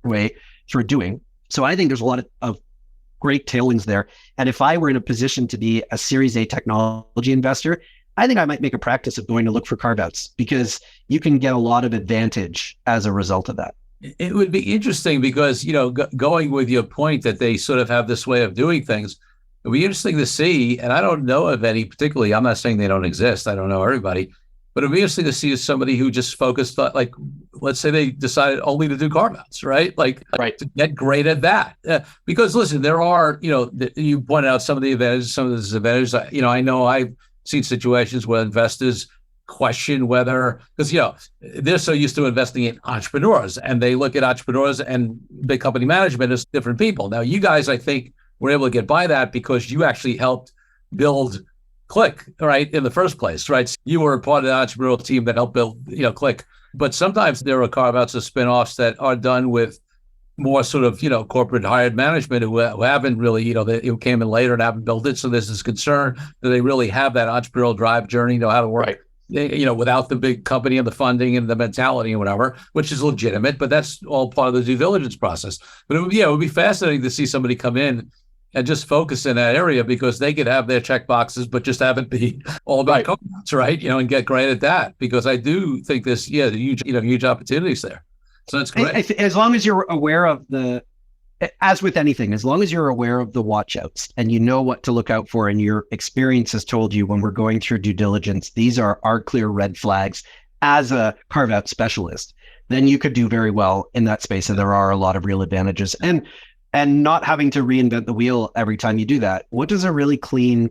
way through doing. So I think there's a lot of great tailwinds there. And if I were in a position to be a Series A technology investor, I think I might make a practice of going to look for carve-outs because you can get a lot of advantage as a result of that. It would be interesting because, going with your point that they sort of have this way of doing things, it would be interesting to see, and I don't know of any particularly, I'm not saying they don't exist, I don't know everybody, but it'd be interesting to see somebody who just focused on, like, let's say they decided only to do carve-outs, right? To get great at that. Because listen, there are, you pointed out some of the advantages, some of the disadvantages. I know I've seen situations where investors question whether, because, they're so used to investing in entrepreneurs and they look at entrepreneurs and big company management as different people. Now, you guys, I think, were able to get by that because you actually helped build Click, right, in the first place, right? So you were part of the entrepreneurial team that helped build, Click. But sometimes there are carve-outs or spin-offs that are done with more sort of, corporate hired management who haven't really, who came in later and haven't built it. So there's this concern that they really have that entrepreneurial drive journey, how to work, without the big company and the funding and the mentality and whatever, which is legitimate, but that's all part of the due diligence process. But it would be fascinating to see somebody come in and just focus in that area because they could have their check boxes, but just have it be all about carve-outs, right? And get great at that because I do think there's, huge opportunities there. So that's great. As long as you're aware of as with anything, as long as you're aware of the watch outs and you know what to look out for and your experience has told you when we're going through due diligence, these are our clear red flags as a carve out specialist, then you could do very well in that space. And there are a lot of real advantages and not having to reinvent the wheel every time you do that. What does a really clean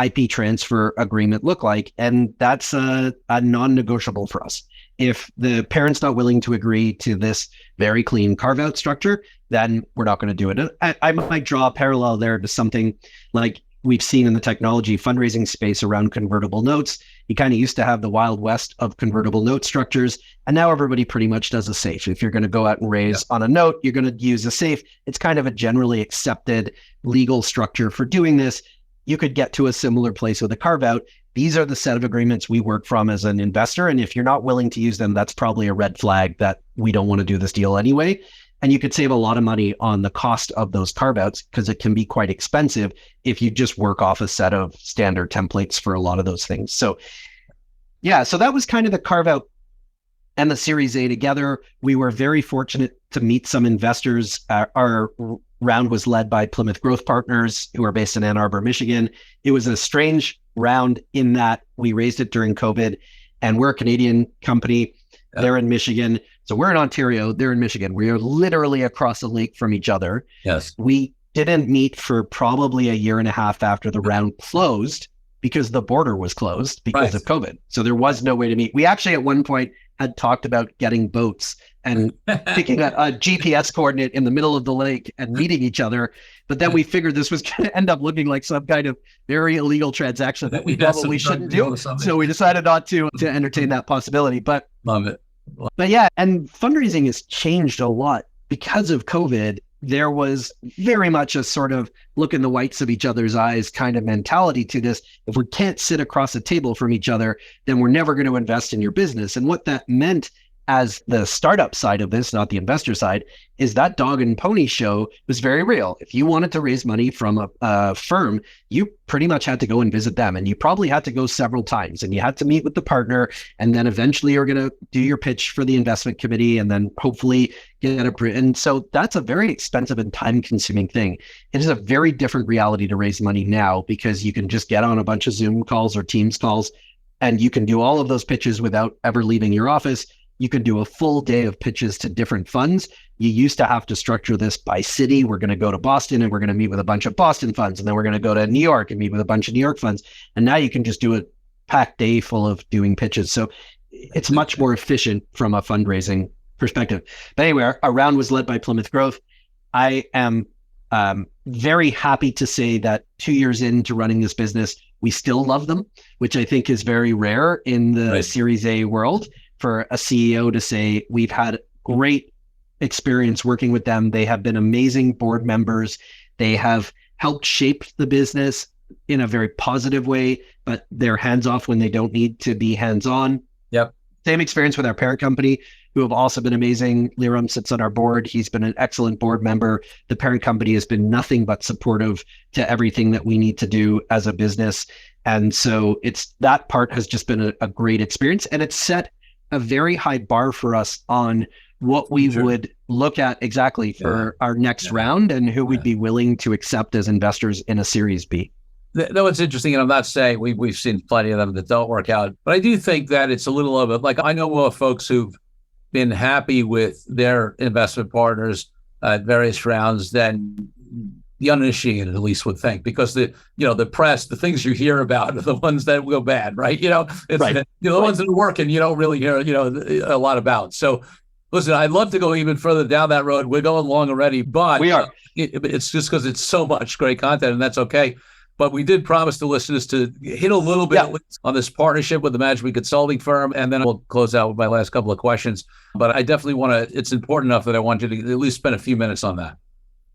IP transfer agreement look like? And that's a non-negotiable for us. If the parent's not willing to agree to this very clean carve-out structure, then we're not going to do it. I might draw a parallel there to something like we've seen in the technology fundraising space around convertible notes. You kind of used to have the Wild West of convertible note structures, and now everybody pretty much does a safe. If you're going to go out and raise on a note, you're going to use a safe. It's kind of a generally accepted legal structure for doing this. You could get to a similar place with a carve-out. These are the set of agreements we work from as an investor. And if you're not willing to use them, that's probably a red flag that we don't want to do this deal anyway. And you could save a lot of money on the cost of those carve-outs because it can be quite expensive if you just work off a set of standard templates for a lot of those things. So so that was kind of the carve-out and the Series A together. We were very fortunate to meet some investors. Our round was led by Plymouth Growth Partners, who are based in Ann Arbor, Michigan. It was a strange round in that we raised it during COVID, and we're a Canadian company. They're in Michigan. So we're in Ontario, they're in Michigan. We are literally across the lake from each other. Yes. We didn't meet for probably a year and a half after the round closed because the border was closed because of COVID. So there was no way to meet. We actually at one point had talked about getting boats and picking a GPS coordinate in the middle of the lake and meeting each other. But then we figured this was going to end up looking like some kind of very illegal transaction that we probably shouldn't do. So we decided not to entertain that possibility. But love it. But yeah, and fundraising has changed a lot because of COVID. There was very much a sort of look in the whites of each other's eyes kind of mentality to this. If we can't sit across a table from each other, then we're never going to invest in your business. And what that meant as the startup side of this, not the investor side, is that dog and pony show was very real. If you wanted to raise money from a firm, you pretty much had to go and visit them, and you probably had to go several times, and you had to meet with the partner, and then eventually you're going to do your pitch for the investment committee, and then hopefully get it. And so that's a very expensive and time-consuming thing. It is a very different reality to raise money now, because you can just get on a bunch of Zoom calls or Teams calls, and you can do all of those pitches without ever leaving your office. You can do a full day of pitches to different funds. You used to have to structure this by city. We're going to go to Boston and we're going to meet with a bunch of Boston funds. And then we're going to go to New York and meet with a bunch of New York funds. And now you can just do a packed day full of doing pitches. So it's much more efficient from a fundraising perspective. But anyway, our round was led by Plymouth Growth. I am very happy to say that 2 years into running this business, we still love them, which I think is very rare in the Series A world. For a CEO to say, we've had great experience working with them. They have been amazing board members. They have helped shape the business in a very positive way, but they're hands-off when they don't need to be hands-on. Yep. Same experience with our parent company, who have also been amazing. Liram sits on our board. He's been an excellent board member. The parent company has been nothing but supportive to everything that we need to do as a business. And so that part has just been a great experience. And it's set a very high bar for us on what we would look at exactly for our next round, and who we'd be willing to accept as investors in a Series B. No, it's interesting, and I'm not saying we've seen plenty of them that don't work out, but I do think that it's a little of it. Like, I know more folks who've been happy with their investment partners at various rounds than the uninitiated at least would think, because the press, the things you hear about are the ones that go bad, right? It's the ones that are working, you don't really hear, a lot about. So listen, I'd love to go even further down that road. We're going long already, but we are. It's just because it's so much great content, and that's okay. But we did promise the listeners to hit a little bit on this partnership with the management consulting firm, and then we'll close out with my last couple of questions. But I definitely want to, it's important enough that I want you to at least spend a few minutes on that.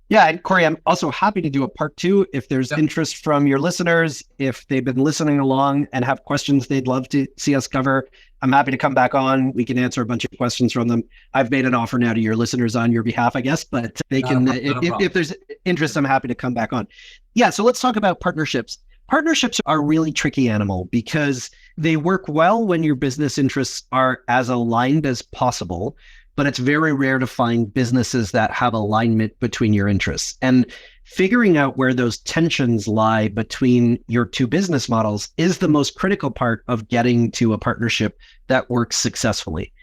Yeah, and Corey, I'm also happy to do a part 2 if there's interest from your listeners. If they've been listening along and have questions they'd love to see us cover, I'm happy to come back on. We can answer a bunch of questions from them. I've made an offer now to your listeners on your behalf, I guess, but they can, if there's interest, I'm happy to come back on. Yeah, so let's talk about partnerships. Partnerships are a really tricky animal because they work well when your business interests are as aligned as possible, but it's very rare to find businesses that have alignment between your interests. And figuring out where those tensions lie between your two business models is the most critical part of getting to a partnership that works successfully.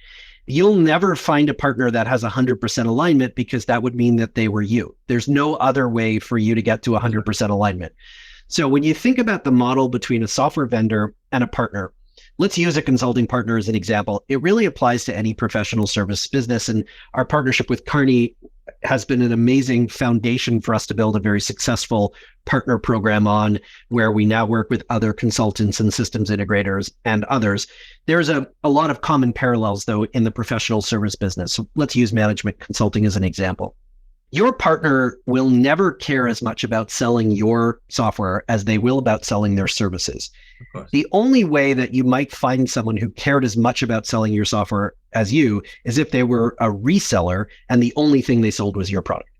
You'll never find a partner that has 100% alignment, because that would mean that they were you. There's no other way for you to get to 100% alignment. So when you think about the model between a software vendor and a partner, let's use a consulting partner as an example. It really applies to any professional service business. And our partnership with Kearney has been an amazing foundation for us to build a very successful partner program on, where we now work with other consultants and systems integrators and others. There's a lot of common parallels, though, in the professional service business. So let's use management consulting as an example. Your partner will never care as much about selling your software as they will about selling their services. The only way that you might find someone who cared as much about selling your software as you is if they were a reseller and the only thing they sold was your product.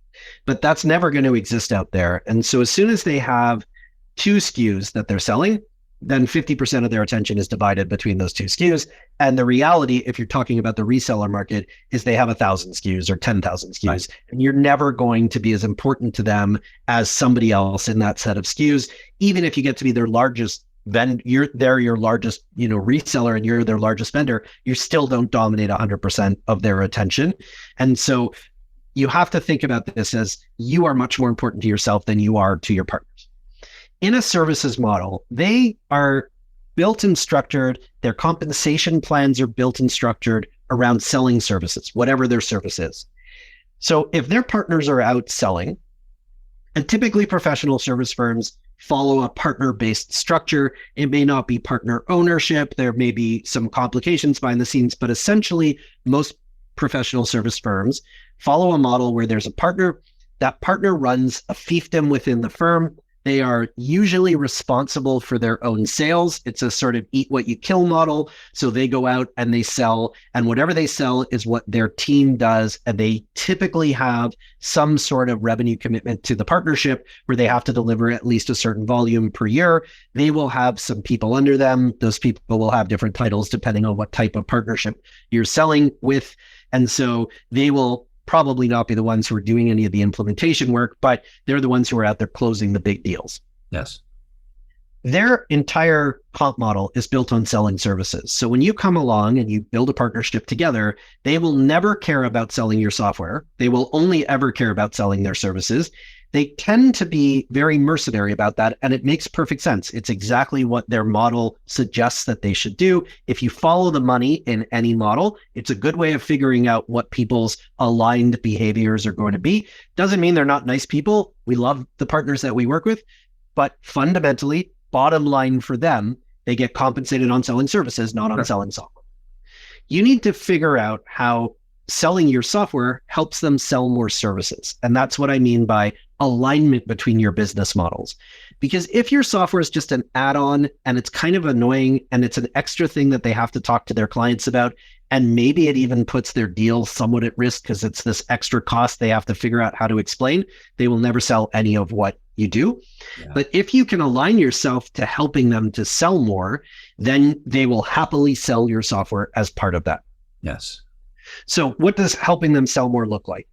But that's never going to exist out there. And so as soon as they have 2 SKUs that they're selling, then 50% of their attention is divided between those 2 SKUs. And the reality, if you're talking about the reseller market, is they have 1,000 SKUs or 10,000 SKUs. Right. And you're never going to be as important to them as somebody else in that set of SKUs. Even if you get to be their largest they're your largest, reseller, and you're their largest vendor, you still don't dominate 100% of their attention. And so you have to think about this as you are much more important to yourself than you are to your partners. In a services model, they are built and structured, their compensation plans are built and structured around selling services, whatever their service is. So if their partners are out selling, and typically professional service firms follow a partner-based structure. It may not be partner ownership. There may be some complications behind the scenes, but essentially most professional service firms follow a model where there's a partner. That partner runs a fiefdom within the firm. They are usually responsible for their own sales. It's a sort of eat what you kill model. So they go out and they sell, and whatever they sell is what their team does. And they typically have some sort of revenue commitment to the partnership where they have to deliver at least a certain volume per year. They will have some people under them. Those people will have different titles depending on what type of partnership you're selling with. And so they will probably not be the ones who are doing any of the implementation work, but they're the ones who are out there closing the big deals. Yes. Their entire comp model is built on selling services. So when you come along and you build a partnership together, they will never care about selling your software. They will only ever care about selling their services. They tend to be very mercenary about that, and it makes perfect sense. It's exactly what their model suggests that they should do. If you follow the money in any model, it's a good way of figuring out what people's aligned behaviors are going to be. Doesn't mean they're not nice people. We love the partners that we work with, but fundamentally, bottom line for them, they get compensated on selling services, not on selling software. You need to figure out how selling your software helps them sell more services. And that's what I mean by alignment between your business models. Because if your software is just an add-on and it's kind of annoying and it's an extra thing that they have to talk to their clients about, and maybe it even puts their deal somewhat at risk because it's this extra cost they have to figure out how to explain, they will never sell any of what you do. Yeah. But if you can align yourself to helping them to sell more, then they will happily sell your software as part of that. Yes. So what does helping them sell more look like?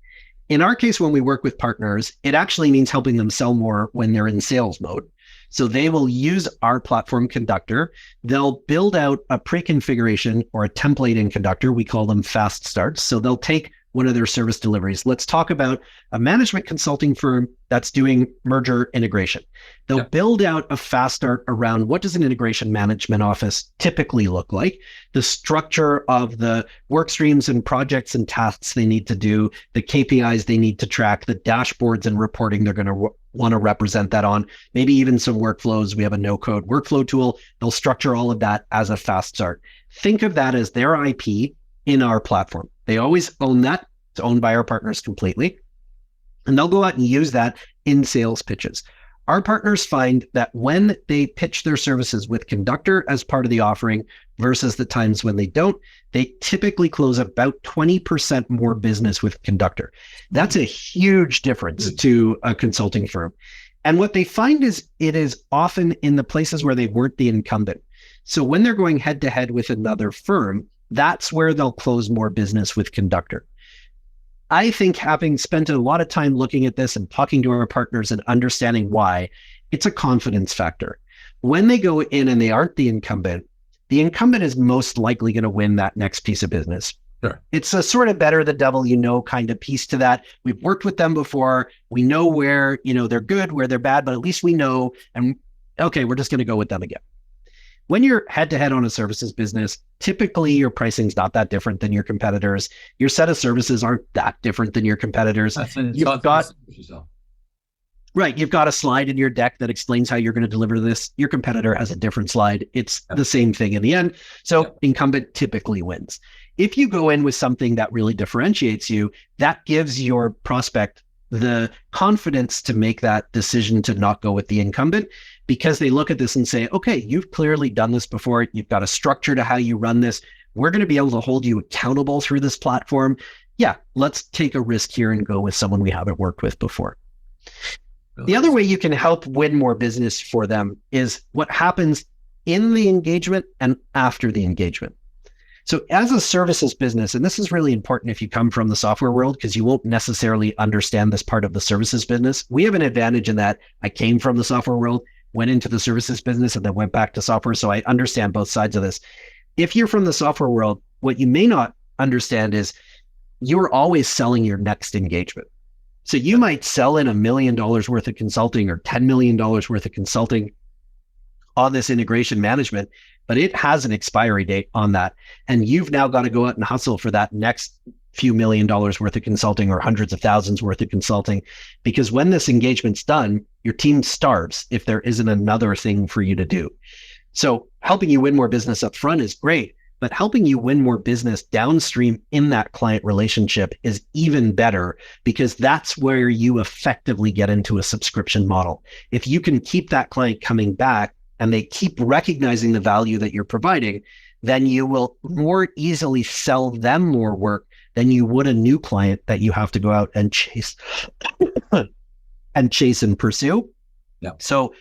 In our case, when we work with partners, it actually means helping them sell more when they're in sales mode. So they will use our platform Conductor. They'll build out a pre-configuration or a template in Conductor. We call them fast starts. So they'll take one of their service deliveries. Let's talk about a management consulting firm that's doing merger integration. They'll build out a fast start around what does an integration management office typically look like, the structure of the work streams and projects and tasks they need to do, the KPIs they need to track, the dashboards and reporting they're going to want to represent that on, maybe even some workflows. We have a no-code workflow tool. They'll structure all of that as a fast start. Think of that as their IP in our platform. They always own that. It's owned by our partners completely. And they'll go out and use that in sales pitches. Our partners find that when they pitch their services with Conductor as part of the offering versus the times when they don't, they typically close about 20% more business with Conductor. That's a huge difference to a consulting firm. And what they find is it is often in the places where they weren't the incumbent. So when they're going head to head with another firm, that's where they'll close more business with Conductor. I think having spent a lot of time looking at this and talking to our partners and understanding why, it's a confidence factor. When they go in and they aren't the incumbent is most likely going to win that next piece of business. Sure. It's a sort of better the devil you know kind of piece to that. We've worked with them before. We know where, they're good, where they're bad, but at least we know, and okay, we're just going to go with them again. When you're head-to-head on a services business, typically your pricing's not that different than your competitors. Your set of services aren't that different than your competitors. You've got a slide in your deck that explains how you're going to deliver this. Your competitor has a different slide. It's the same thing in the end. So incumbent typically wins. If you go in with something that really differentiates you, that gives your prospect the confidence to make that decision to not go with the incumbent, because they look at this and say, okay, you've clearly done this before. You've got a structure to how you run this. We're going to be able to hold you accountable through this platform. Yeah, let's take a risk here and go with someone we haven't worked with before. Really? The other way you can help win more business for them is what happens in the engagement and after the engagement. So as a services business, and this is really important if you come from the software world, because you won't necessarily understand this part of the services business. We have an advantage in that I came from the software world, went into the services business, and then went back to software. So I understand both sides of this. If you're from the software world, what you may not understand is you're always selling your next engagement. So you might sell in $1 million worth of consulting or $10 million worth of consulting on this integration management, but it has an expiry date on that. And you've now got to go out and hustle for that next few $1 million worth of consulting or hundreds of thousands worth of consulting, because when this engagement's done, your team starves if there isn't another thing for you to do. So helping you win more business up front is great, but helping you win more business downstream in that client relationship is even better, because that's where you effectively get into a subscription model. If you can keep that client coming back and they keep recognizing the value that you're providing, then you will more easily sell them more work than you would a new client that you have to go out and chase and pursue. Yeah. So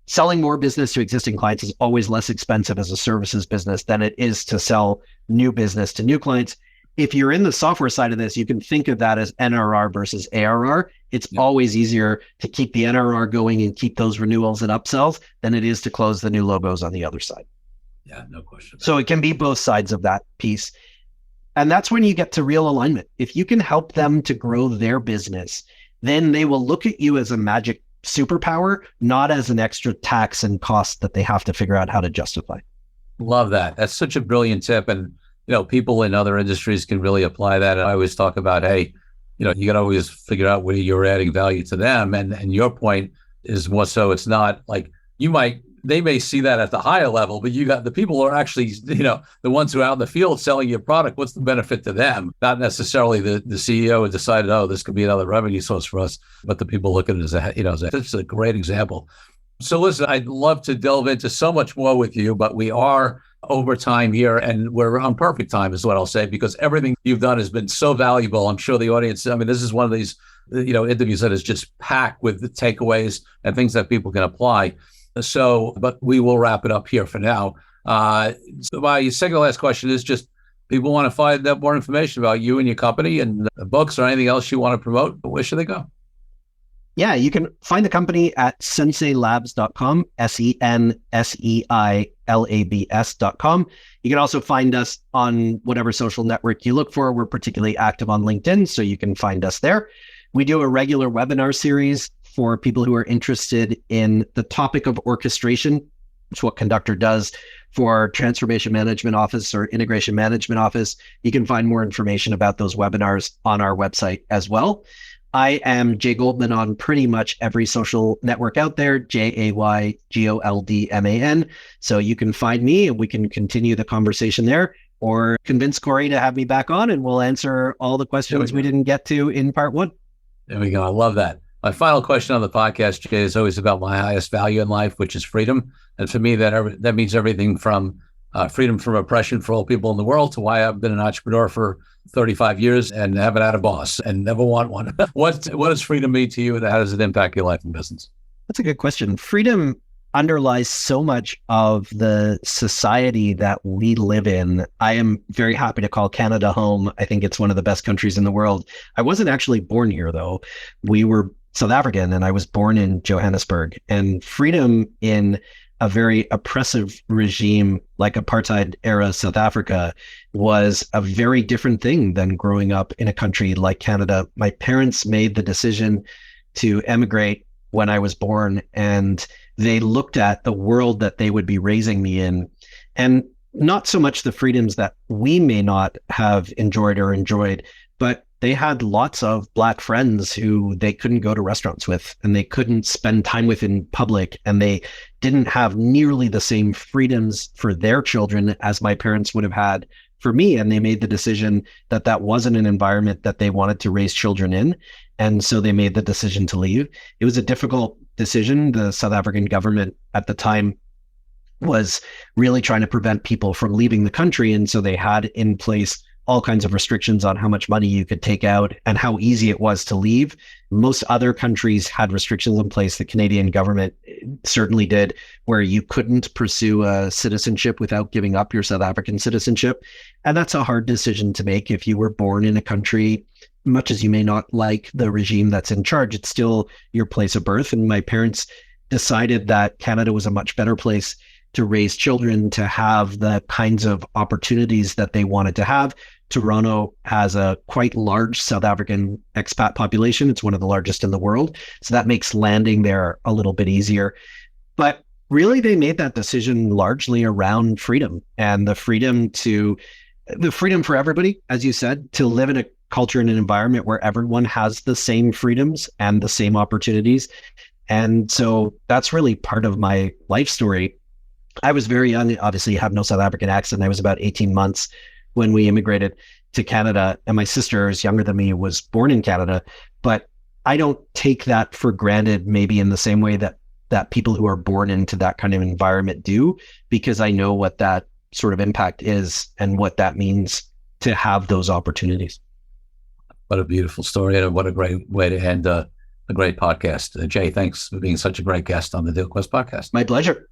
selling more business to existing clients is always less expensive as a services business than it is to sell new business to new clients. If you're in the software side of this, you can think of that as NRR versus ARR. It's always easier to keep the NRR going and keep those renewals and upsells than it is to close the new logos on the other side. Yeah, no question. So it can be both sides of that piece. And that's when you get to real alignment. If you can help them to grow their business, then they will look at you as a magic superpower, not as an extra tax and cost that they have to figure out how to justify. Love that. That's such a brilliant tip. And, people in other industries can really apply that. And I always talk about, hey, you got to always figure out where you're adding value to them. And your point is more so it's not like they may see that at the higher level, but you got the people who are actually, the ones who are out in the field selling your product. What's the benefit to them? Not necessarily the CEO who decided, oh, this could be another revenue source for us, but the people look at it as it's a great example. So listen, I'd love to delve into so much more with you, but we are over time here and we're on perfect time is what I'll say, because everything you've done has been so valuable. I'm sure the audience, this is one of these, interviews that is just packed with the takeaways and things that people can apply. So, but we will wrap it up here for now. So my second to last question is just, people want to find out more information about you and your company and books or anything else you want to promote, where should they go? Yeah, you can find the company at senseilabs.com, SENSEILABS.com. You can also find us on whatever social network you look for. We're particularly active on LinkedIn, so you can find us there. We do a regular webinar series for people who are interested in the topic of orchestration. It's what Conductor does for Transformation Management Office or Integration Management Office. You can find more information about those webinars on our website as well. I am Jay Goldman on pretty much every social network out there, JayGoldman. So you can find me and we can continue the conversation there, or convince Corey to have me back on and we'll answer all the questions we didn't get to in part one. There we go. I love that. My final question on the podcast, Jay, is always about my highest value in life, which is freedom. And for me, that means everything from freedom from oppression for all people in the world to why I've been an entrepreneur for 35 years and haven't had a boss and never want one. What does freedom mean to you, and how does it impact your life and business? That's a good question. Freedom underlies so much of the society that we live in. I am very happy to call Canada home. I think it's one of the best countries in the world. I wasn't actually born here, though. We were South African, and I was born in Johannesburg. And freedom in a very oppressive regime like apartheid era South Africa was a very different thing than growing up in a country like Canada. My parents made the decision to emigrate when I was born, and they looked at the world that they would be raising me in, and not so much the freedoms that we may not have enjoyed, but they had lots of Black friends who they couldn't go to restaurants with and they couldn't spend time with in public, and they didn't have nearly the same freedoms for their children as my parents would have had for me. And they made the decision that that wasn't an environment that they wanted to raise children in. And so they made the decision to leave. It was a difficult decision. The South African government at the time was really trying to prevent people from leaving the country. And so they had in place all kinds of restrictions on how much money you could take out and how easy it was to leave. Most other countries had restrictions in place. The Canadian government certainly did, where you couldn't pursue a citizenship without giving up your South African citizenship. And that's a hard decision to make if you were born in a country. Much as you may not like the regime that's in charge, it's still your place of birth. And my parents decided that Canada was a much better place to raise children, to have the kinds of opportunities that they wanted to have. Toronto has a quite large South African expat population. It's one of the largest in the world. So that makes landing there a little bit easier. But really, they made that decision largely around freedom, and the freedom for everybody, as you said, to live in a culture and an environment where everyone has the same freedoms and the same opportunities. And so that's really part of my life story. I was very young, obviously have no South African accent. I was about 18 months when we immigrated to Canada, and my sister is younger than me, was born in Canada, but I don't take that for granted maybe in the same way that people who are born into that kind of environment do, because I know what that sort of impact is and what that means to have those opportunities. What a beautiful story, and what a great way to end a great podcast. Jay, thanks for being such a great guest on the Deal Quest podcast. My pleasure.